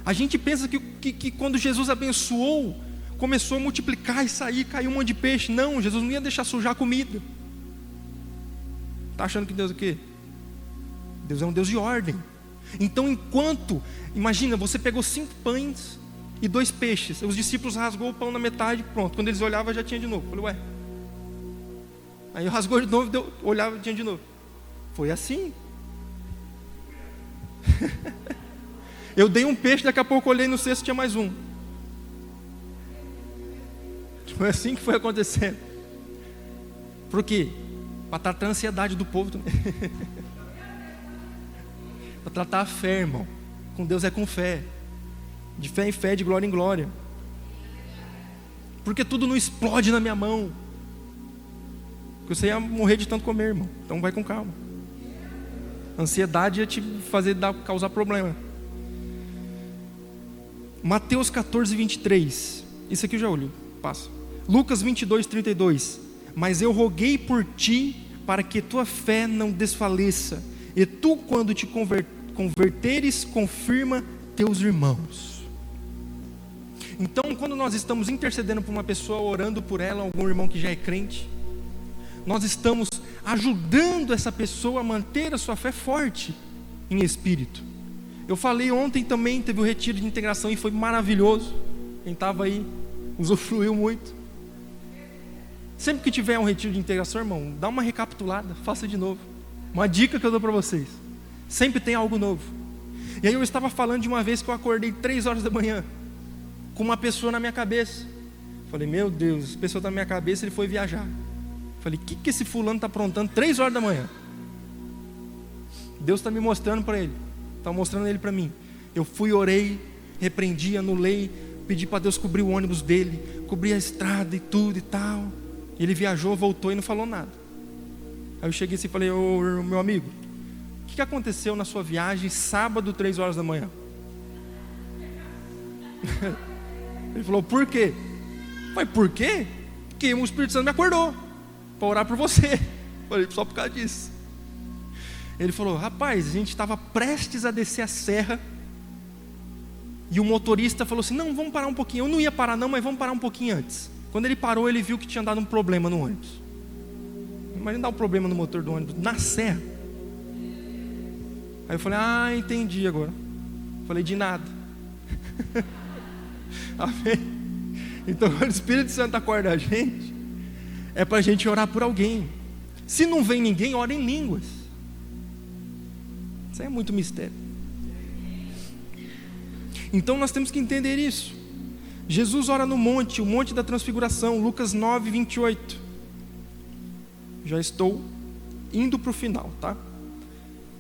A gente pensa que quando Jesus abençoou, começou a multiplicar e sair, caiu um monte de peixe. Não, Jesus não ia deixar sujar a comida. Está achando que Deus é o quê? Deus é um Deus de ordem. Então imagina, você pegou 5 pães e 2 peixes, os discípulos rasgou o pão na metade, pronto. Quando eles olhavam, já tinha de novo. Falei: ué. Aí rasgou de novo, olhava, tinha de novo. Foi assim. Eu dei um peixe, daqui a pouco olhei no cesto, tinha mais um. Foi assim que foi acontecendo. Por quê? Para tratar a ansiedade do povo também. Para tratar a fé, irmão. Com Deus é com fé. De fé em fé, de glória em glória. Porque tudo não explode na minha mão. Porque você ia morrer de tanto comer, irmão. Então vai com calma. A ansiedade ia te fazer causar problema. Mateus 14:23. Isso aqui eu já olhei. Passa. Lucas 22:32. Mas eu roguei por ti, para que tua fé não desfaleça. E tu, quando te converteres, confirma teus irmãos. Então, quando nós estamos intercedendo por uma pessoa, orando por ela, algum irmão que já é crente, nós estamos ajudando essa pessoa a manter a sua fé forte em espírito. Eu falei ontem também, teve o retiro de integração e foi maravilhoso. Quem estava aí usufruiu muito. Sempre que tiver um retiro de integração, irmão, dá uma recapitulada, faça de novo. Uma dica que eu dou para vocês: sempre tem algo novo. E aí eu estava falando de uma vez que eu acordei 3 horas da manhã, com uma pessoa na minha cabeça. Falei: meu Deus, essa pessoa está na minha cabeça, ele foi viajar. Falei: o que esse fulano está aprontando 3 horas da manhã? Deus está me mostrando para ele, está mostrando ele para mim. Eu fui, orei, repreendi, anulei, pedi para Deus cobrir o ônibus dele, cobrir a estrada e tudo e tal. Ele viajou, voltou e não falou nada. Aí eu cheguei assim e falei: ô meu amigo, o que aconteceu na sua viagem sábado 3 horas da manhã? Ele falou: por quê? Eu falei: por quê? Porque o Espírito Santo me acordou para orar por você. Eu falei: só por causa disso. Ele falou: rapaz, a gente estava prestes a descer a serra, e o motorista falou assim: não, vamos parar um pouquinho. Eu não ia parar não, mas vamos parar um pouquinho antes. Quando ele parou, ele viu que tinha dado um problema no ônibus. Imagina dar um problema no motor do ônibus na serra. Aí eu falei: ah, entendi agora. Falei: de nada. Amém? Então, quando o Espírito Santo acorda a gente, é para a gente orar por alguém. Se não vem ninguém, ora em línguas. Isso é muito mistério. Então nós temos que entender isso. Jesus ora no monte, o monte da transfiguração, Lucas 9:28. Já estou indo para o final, tá?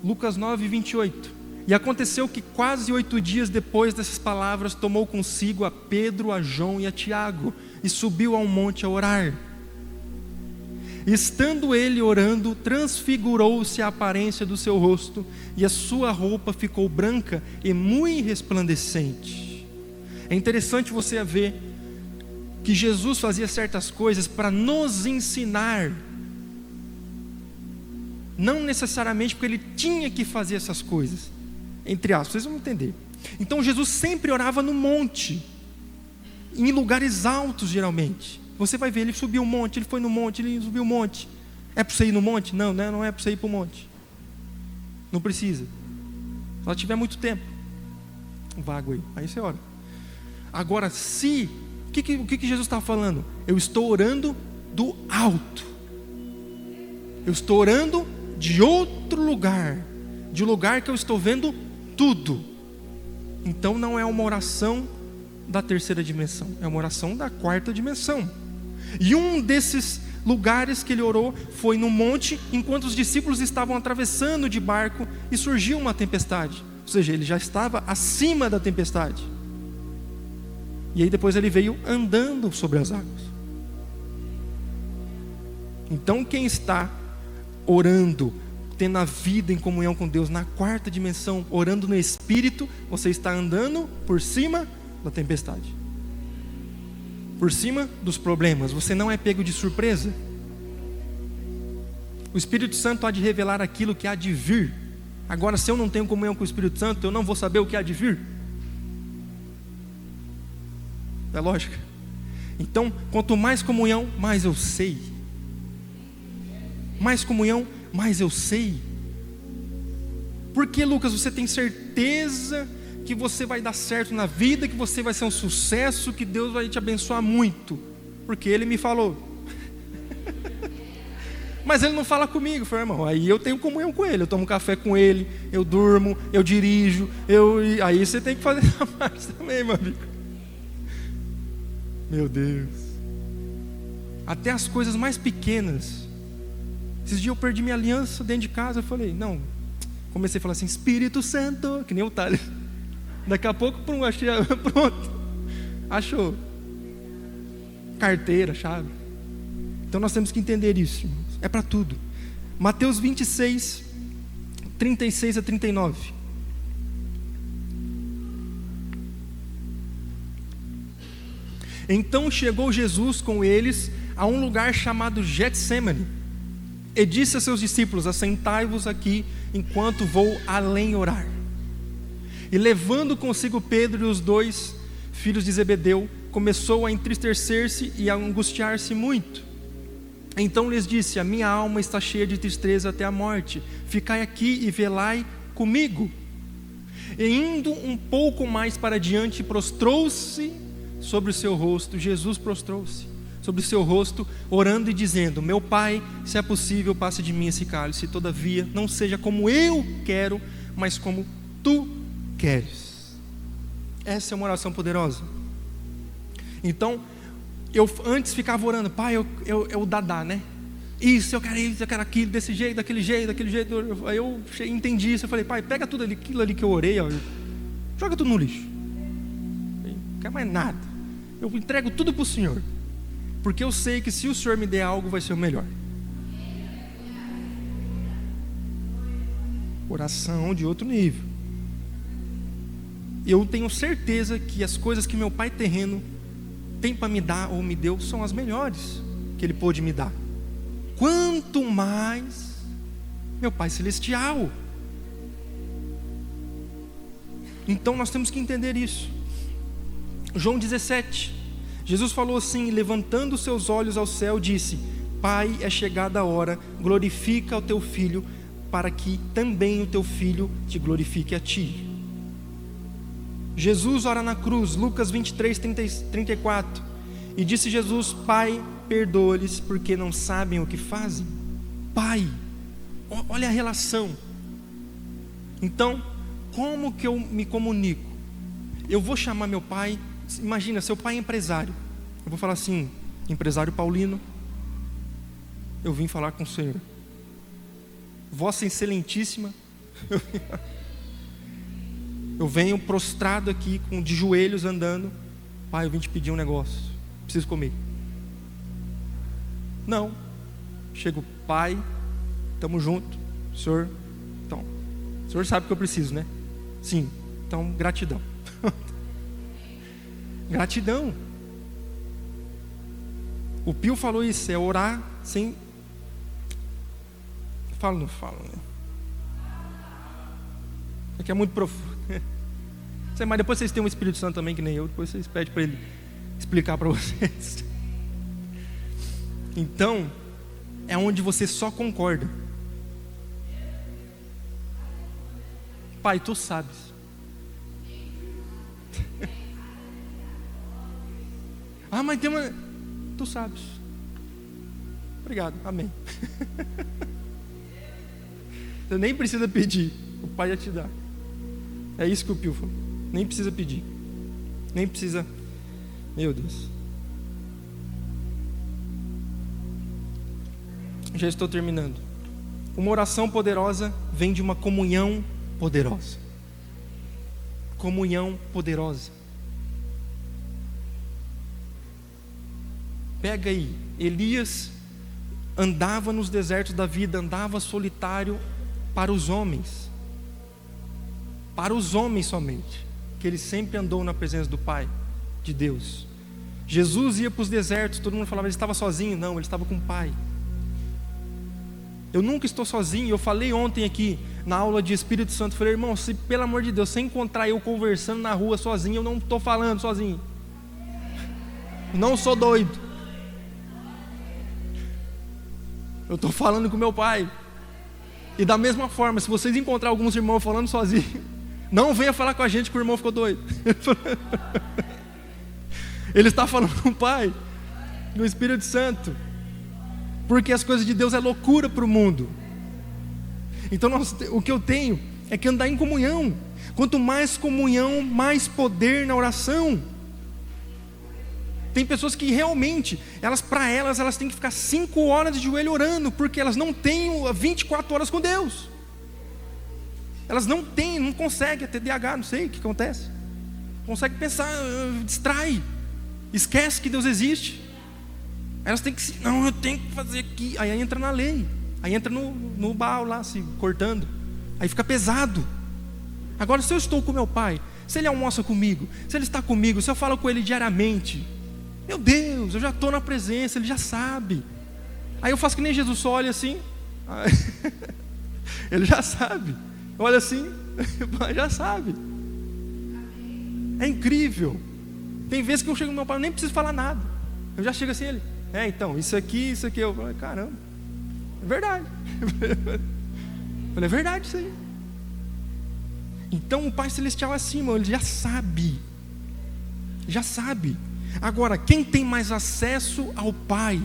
Lucas 9, 28. E aconteceu que quase 8 dias depois dessas palavras, tomou consigo a Pedro, a João e a Tiago, e subiu ao monte a orar. Estando ele orando, transfigurou-se a aparência do seu rosto, e a sua roupa ficou branca e muito resplandecente. É interessante você ver que Jesus fazia certas coisas para nos ensinar, não necessariamente porque ele tinha que fazer essas coisas, entre aspas, vocês vão entender. Então Jesus sempre orava no monte, em lugares altos geralmente. Você vai ver, ele subiu o monte, ele foi no monte, ele subiu o monte. É para você ir no monte? Não, né? Não é para você ir para o monte. Não precisa. Se ela tiver muito tempo, vago aí você ora. Agora, o que Jesus está falando? Eu estou orando do alto. Eu estou orando de outro lugar, de um lugar que eu estou vendo tudo. Então não é uma oração da terceira dimensão, é uma oração da quarta dimensão. E um desses lugares que ele orou foi no monte, enquanto os discípulos estavam atravessando de barco e surgiu uma tempestade. Ou seja, ele já estava acima da tempestade. E aí depois ele veio andando sobre as águas. Então quem está orando, tendo a vida em comunhão com Deus na quarta dimensão, orando no Espírito, você está andando por cima da tempestade, por cima dos problemas. Você não é pego de surpresa. O Espírito Santo há de revelar aquilo que há de vir. Agora, se eu não tenho comunhão com o Espírito Santo, eu não vou saber o que há de vir. É lógica. Então, quanto mais comunhão, mais eu sei. Mais comunhão, mais eu sei. Por que, Lucas, você tem certeza que você vai dar certo na vida, que você vai ser um sucesso, que Deus vai te abençoar muito? Porque Ele me falou. Mas Ele não fala comigo. Eu falei, irmão, aí eu tenho comunhão com Ele, eu tomo café com Ele, eu durmo, eu dirijo, aí você tem que fazer essa parte também, meu amigo. Meu Deus. Até as coisas mais pequenas. Esses dias eu perdi minha aliança dentro de casa, eu falei, não, comecei a falar assim, Espírito Santo, que nem o Thales. Daqui a pouco, achei, pronto, achou. Carteira, chave. Então nós temos que entender isso, irmãos. É para tudo. Mateus 26, 36 a 39. Então chegou Jesus com eles a um lugar chamado Getsêmani, e disse a seus discípulos, assentai-vos aqui, enquanto vou além orar. E levando consigo Pedro e os 2 filhos de Zebedeu, começou a entristecer-se e a angustiar-se muito. Então lhes disse, a minha alma está cheia de tristeza até a morte, ficai aqui e velai comigo. E indo um pouco mais para diante, prostrou-se sobre o seu rosto. Jesus prostrou-se sobre o seu rosto, orando e dizendo, meu Pai, se é possível, passe de mim esse cálice, todavia não seja como eu quero, mas como tu queres. Essa é uma oração poderosa. Então, eu antes ficava orando, Pai, eu dadá, né? Isso, eu quero aquilo, desse jeito, daquele jeito. Aí eu entendi isso, eu falei, Pai, pega tudo aquilo ali que eu orei, ó, joga tudo no lixo. Não quero mais nada. Eu entrego tudo para o Senhor, porque eu sei que se o Senhor me der algo, vai ser o melhor. Oração de outro nível. Eu tenho certeza que as coisas que meu pai terreno tem para me dar ou me deu são as melhores que ele pôde me dar. Quanto mais meu Pai Celestial. Então nós temos que entender isso. João 17, Jesus falou assim, levantando seus olhos ao céu, disse, Pai, é chegada a hora, glorifica o teu Filho, para que também o teu Filho te glorifique a ti. Jesus ora na cruz, Lucas 23, 34, e disse Jesus, Pai, perdoa-lhes, porque não sabem o que fazem. Pai, olha a relação. Então, como que eu me comunico? Eu vou chamar meu pai, imagina, seu pai é empresário, eu vou falar assim, empresário Paulino, eu vim falar com o Senhor. Vossa excelentíssima, eu venho prostrado aqui, de joelhos andando. Pai, eu vim te pedir um negócio, preciso comer. Não, chego, Pai, estamos juntos, Senhor, então, o Senhor sabe que eu preciso, né? Sim, então gratidão. Gratidão. O Pio falou isso, é orar sem... Falo ou não falo, né? É que é muito profundo. Mas depois vocês têm um Espírito Santo também, que nem eu. Depois vocês pedem para ele explicar para vocês. Então, é onde você só concorda. Pai, tu sabes. Ah, mas tem uma... Tu sabes. Obrigado, amém. Você nem precisa pedir, o Pai já te dá. É isso que o Pio falou. Nem precisa pedir. Nem precisa. Meu Deus. Já estou terminando. Uma oração poderosa vem de uma comunhão poderosa. Comunhão poderosa. Pega aí, Elias andava nos desertos da vida, andava solitário para os homens. Para os homens somente, que ele sempre andou na presença do Pai, de Deus. Jesus ia para os desertos, todo mundo falava, ele estava sozinho. Não, ele estava com o Pai. Eu nunca estou sozinho. Eu falei ontem aqui, na aula de Espírito Santo, falei, irmão, se pelo amor de Deus, se encontrar eu conversando na rua sozinho, eu não estou falando sozinho. Não sou doido. Eu estou falando com meu Pai. E da mesma forma, se vocês encontrar alguns irmãos falando sozinho, não venha falar com a gente que o irmão ficou doido. Ele está falando com o Pai, no Espírito Santo. Porque as coisas de Deus é loucura para o mundo. Então o que eu tenho é que andar em comunhão. Quanto mais comunhão, mais poder na oração. Tem pessoas que realmente, para elas têm que ficar 5 horas de joelho orando, porque elas não têm 24 horas com Deus. Elas não conseguem, é TDAH, não sei o que acontece. Consegue pensar, distrai, esquece que Deus existe. Elas têm que, não, eu tenho que fazer aqui. Aí entra na lei, aí entra no Baal lá, se cortando. Aí fica pesado. Agora, se eu estou com meu Pai, se Ele almoça comigo, se Ele está comigo, se eu falo com Ele diariamente, meu Deus, eu já estou na presença, Ele já sabe. Aí eu faço que nem Jesus, só olha assim, Ele já sabe. Olha assim, já sabe. É incrível. Tem vezes que eu chego no meu Pai, eu nem preciso falar nada. Eu já chego assim, Ele, então, isso aqui, eu falo, caramba, é verdade. Eu falei, é verdade isso aí. Então o Pai Celestial é assim, irmão, Ele já sabe. Já sabe. Agora, quem tem mais acesso ao Pai?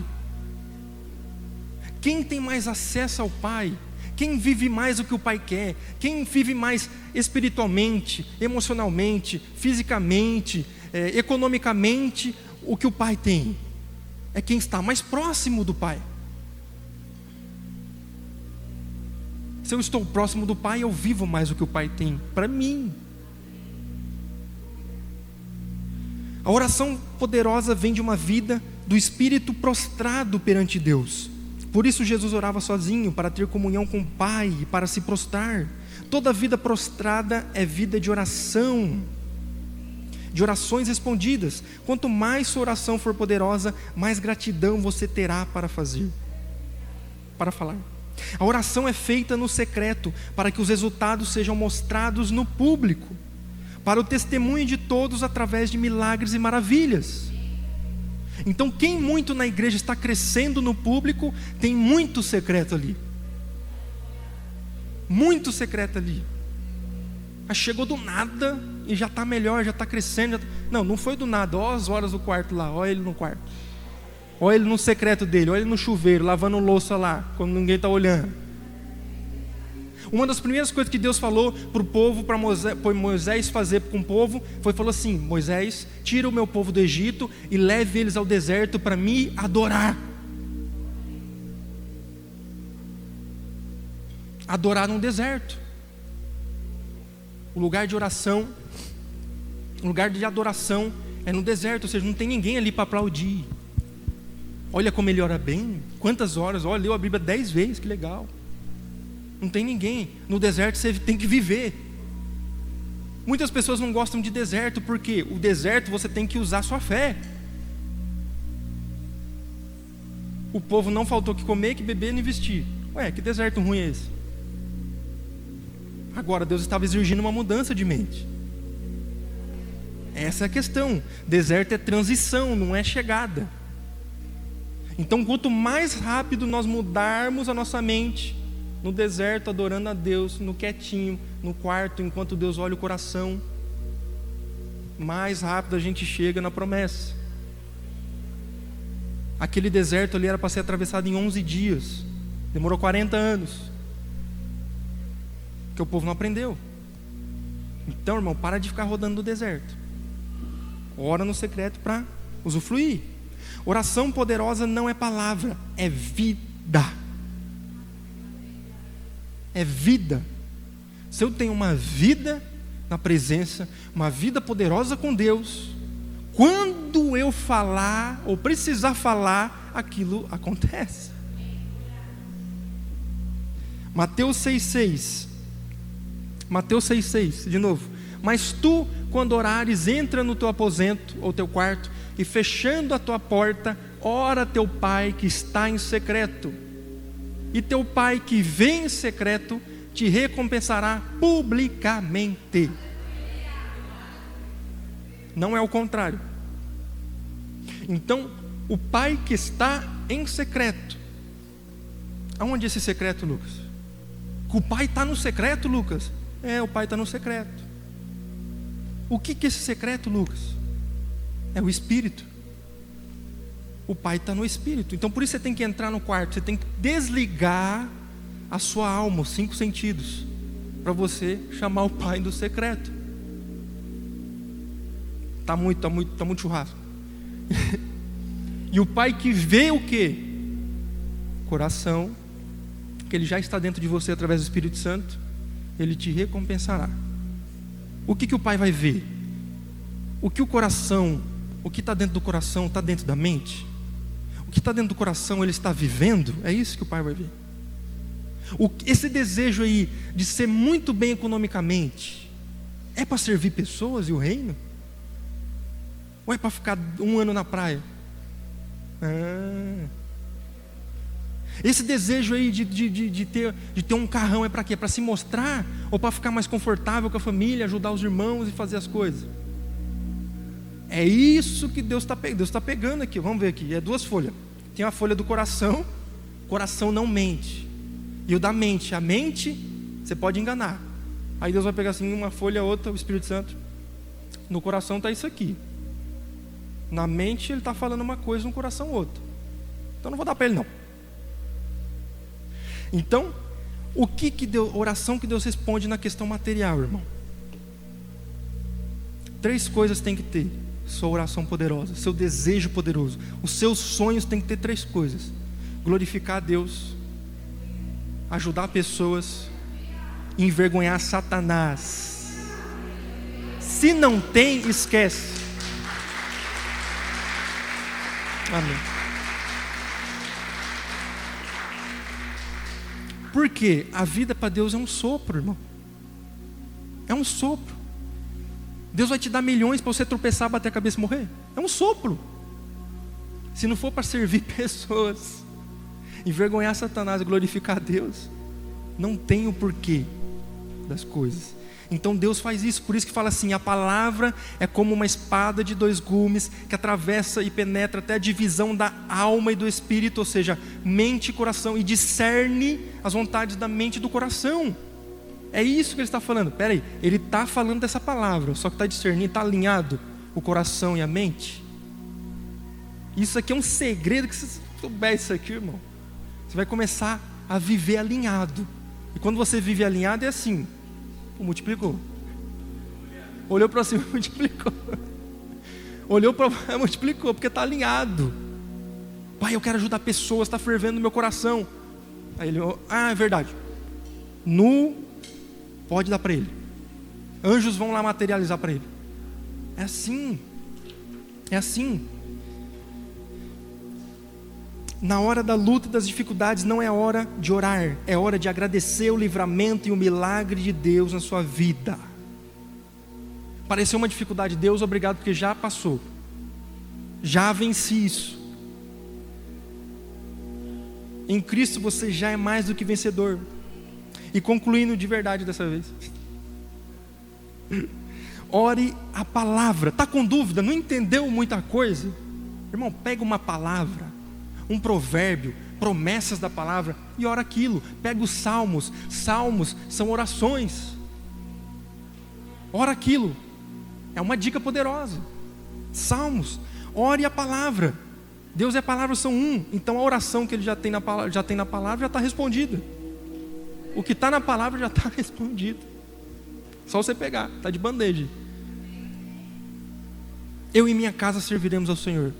Quem tem mais acesso ao Pai? Quem vive mais o que o Pai quer? Quem vive mais espiritualmente, emocionalmente, fisicamente, economicamente, o que o Pai tem? É quem está mais próximo do Pai. Se eu estou próximo do Pai, eu vivo mais o que o Pai tem para mim. A oração poderosa vem de uma vida do espírito prostrado perante Deus. Por isso Jesus orava sozinho, para ter comunhão com o Pai e para se prostrar. Toda vida prostrada é vida de oração, de orações respondidas. Quanto mais sua oração for poderosa, mais gratidão você terá para falar. A oração é feita no secreto, para que os resultados sejam mostrados no público, para o testemunho de todos através de milagres e maravilhas. Então, quem muito na igreja está crescendo no público, tem muito secreto ali. Muito secreto ali. Mas chegou do nada e já está melhor, já está crescendo. Não foi do nada. Olha as horas do quarto lá, olha ele no quarto. Olha ele no secreto dele, olha ele no chuveiro, lavando louça lá, quando ninguém está olhando. Uma das primeiras coisas que Deus falou para o povo, para Moisés fazer com o povo, falou assim: Moisés, tira o meu povo do Egito e leve eles ao deserto para me adorar. adorar no deserto. O lugar de oração, o lugar de adoração é no deserto, ou seja, não tem ninguém ali para aplaudir. Olha como ele ora bem, quantas horas, olha, leu a Bíblia 10 vezes, que legal. Não tem ninguém. No deserto você tem que viver. Muitas pessoas não gostam de deserto, porque o deserto você tem que usar sua fé. O povo não faltou que comer, que beber, nem vestir. Ué, que deserto ruim é esse? Agora, Deus estava exigindo uma mudança de mente. Essa é a questão. Deserto é transição, não é chegada. Então, quanto mais rápido nós mudarmos a nossa mente, no deserto, adorando a Deus, no quietinho, no quarto, enquanto Deus olha o coração, mais rápido a gente chega na promessa. Aquele deserto ali era para ser atravessado em 11 dias. Demorou 40 anos. Porque o povo não aprendeu. Então, irmão, para de ficar rodando no deserto. Ora no secreto para usufruir. Oração poderosa não é palavra, é vida. É vida. Se eu tenho uma vida na presença, uma vida poderosa com Deus, quando eu falar ou precisar falar, aquilo acontece. Mateus 6,6. Mateus 6,6, de novo. Mas tu, quando orares, entra no teu aposento ou teu quarto, e fechando a tua porta, ora teu pai que está em secreto. E teu pai que vem em secreto te recompensará publicamente. Não é o contrário. Então, o pai que está em secreto. Aonde é esse secreto, Lucas? O pai está no secreto, Lucas? É, o pai está no secreto. O que é esse secreto, Lucas? É o Espírito. O pai está no Espírito. Então por isso você tem que entrar no quarto. Você tem que desligar a sua alma, os 5 sentidos, para você chamar o pai do secreto. Tá muito churrasco. E o pai que vê o quê? Coração, que ele já está dentro de você através do Espírito Santo, ele te recompensará. O que o pai vai ver? O que o coração, o que está dentro do coração está dentro da mente? O que está dentro do coração ele está vivendo? É isso que o pai vai ver. Esse desejo aí de ser muito bem economicamente, é para servir pessoas e o reino? Ou é para ficar 1 ano na praia? Esse desejo aí de ter um carrão é para quê? Para se mostrar? Ou para ficar mais confortável com a família, ajudar os irmãos e fazer as coisas? É isso que Deus está pegando aqui. Vamos ver aqui, é 2 folhas. Tem a folha do coração. Coração não mente. E o da mente, a mente você pode enganar. Aí Deus vai pegar assim uma folha, outra, o Espírito Santo. No coração está isso aqui. Na mente ele está falando uma coisa, no coração outra. Então não vou dar para ele não. Então, o que Deus, oração que Deus responde na questão material, irmão? 3 coisas tem que ter. Sua oração poderosa, seu desejo poderoso, os seus sonhos tem que ter 3 coisas: glorificar a Deus, ajudar pessoas, envergonhar Satanás. Se não tem, esquece. Amém. Porque a vida para Deus é um sopro, irmão. É um sopro. Deus vai te dar milhões para você tropeçar, bater a cabeça e morrer. É um sopro. Se não for para servir pessoas, envergonhar Satanás e glorificar a Deus, não tem o porquê das coisas. Então Deus faz isso. Por isso que fala assim: a palavra é como uma espada de 2 gumes, que atravessa e penetra até a divisão da alma e do espírito, ou seja, mente e coração, e discerne as vontades da mente e do coração. É isso que ele está falando. Espera aí, ele está falando dessa palavra, só que está discernindo, está alinhado o coração e a mente. Isso aqui é um segredo, que se souber isso aqui, irmão, você vai começar a viver alinhado. E quando você vive alinhado é assim: multiplicou. Olhou para cima, multiplicou. Olhou para multiplicou, porque está alinhado. Pai, eu quero ajudar pessoas, está fervendo no meu coração. Aí ele, é verdade. nu, pode dar para ele. Anjos vão lá materializar para ele. É assim. É assim. Na hora da luta e das dificuldades não é hora de orar, é hora de agradecer o livramento e o milagre de Deus na sua vida. Pareceu uma dificuldade, Deus, obrigado, porque já passou. Já venci isso. Em Cristo você já é mais do que vencedor. E concluindo de verdade dessa vez, ore a palavra. Está com dúvida? Não entendeu muita coisa? Irmão, pega uma palavra, um provérbio, promessas da palavra e ora aquilo. Pega os salmos. Salmos são orações. Ora aquilo. É uma dica poderosa. Salmos. Ore a palavra. Deus e a palavra são um. Então a oração que ele já tem na palavra já está respondida. O que está na palavra já está respondido. Só você pegar, está de bandeja. Eu e minha casa serviremos ao Senhor.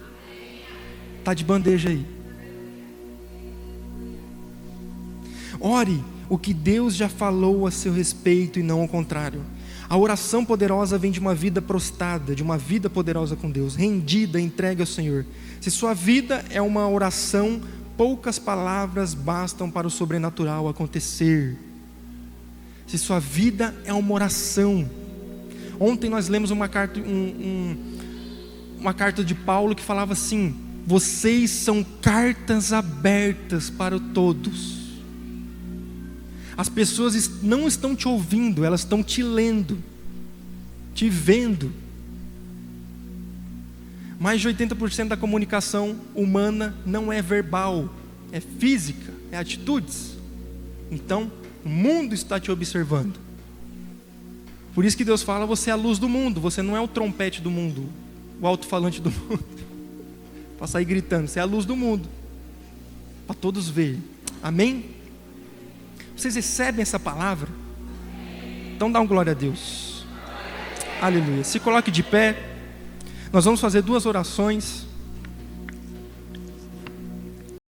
Está de bandeja aí. Ore o que Deus já falou a seu respeito e não ao contrário. A oração poderosa vem de uma vida prostrada, de uma vida poderosa com Deus, rendida, entregue ao Senhor. Se sua vida é uma oração, poucas palavras bastam para o sobrenatural acontecer. Se sua vida é uma oração. Ontem nós lemos uma carta, uma carta de Paulo que falava assim: vocês são cartas abertas para todos. As pessoas não estão te ouvindo, elas estão te lendo, te vendo. Mais de 80% da comunicação humana não é verbal, é física, é atitudes. Então, o mundo está te observando. Por isso que Deus fala: você é a luz do mundo, você não é o trompete do mundo, o alto-falante do mundo, para sair gritando. Você é a luz do mundo, para todos verem. Amém? Vocês recebem essa palavra? Então dá um glória a Deus. Aleluia. Se coloque de pé. Nós vamos fazer 2 orações.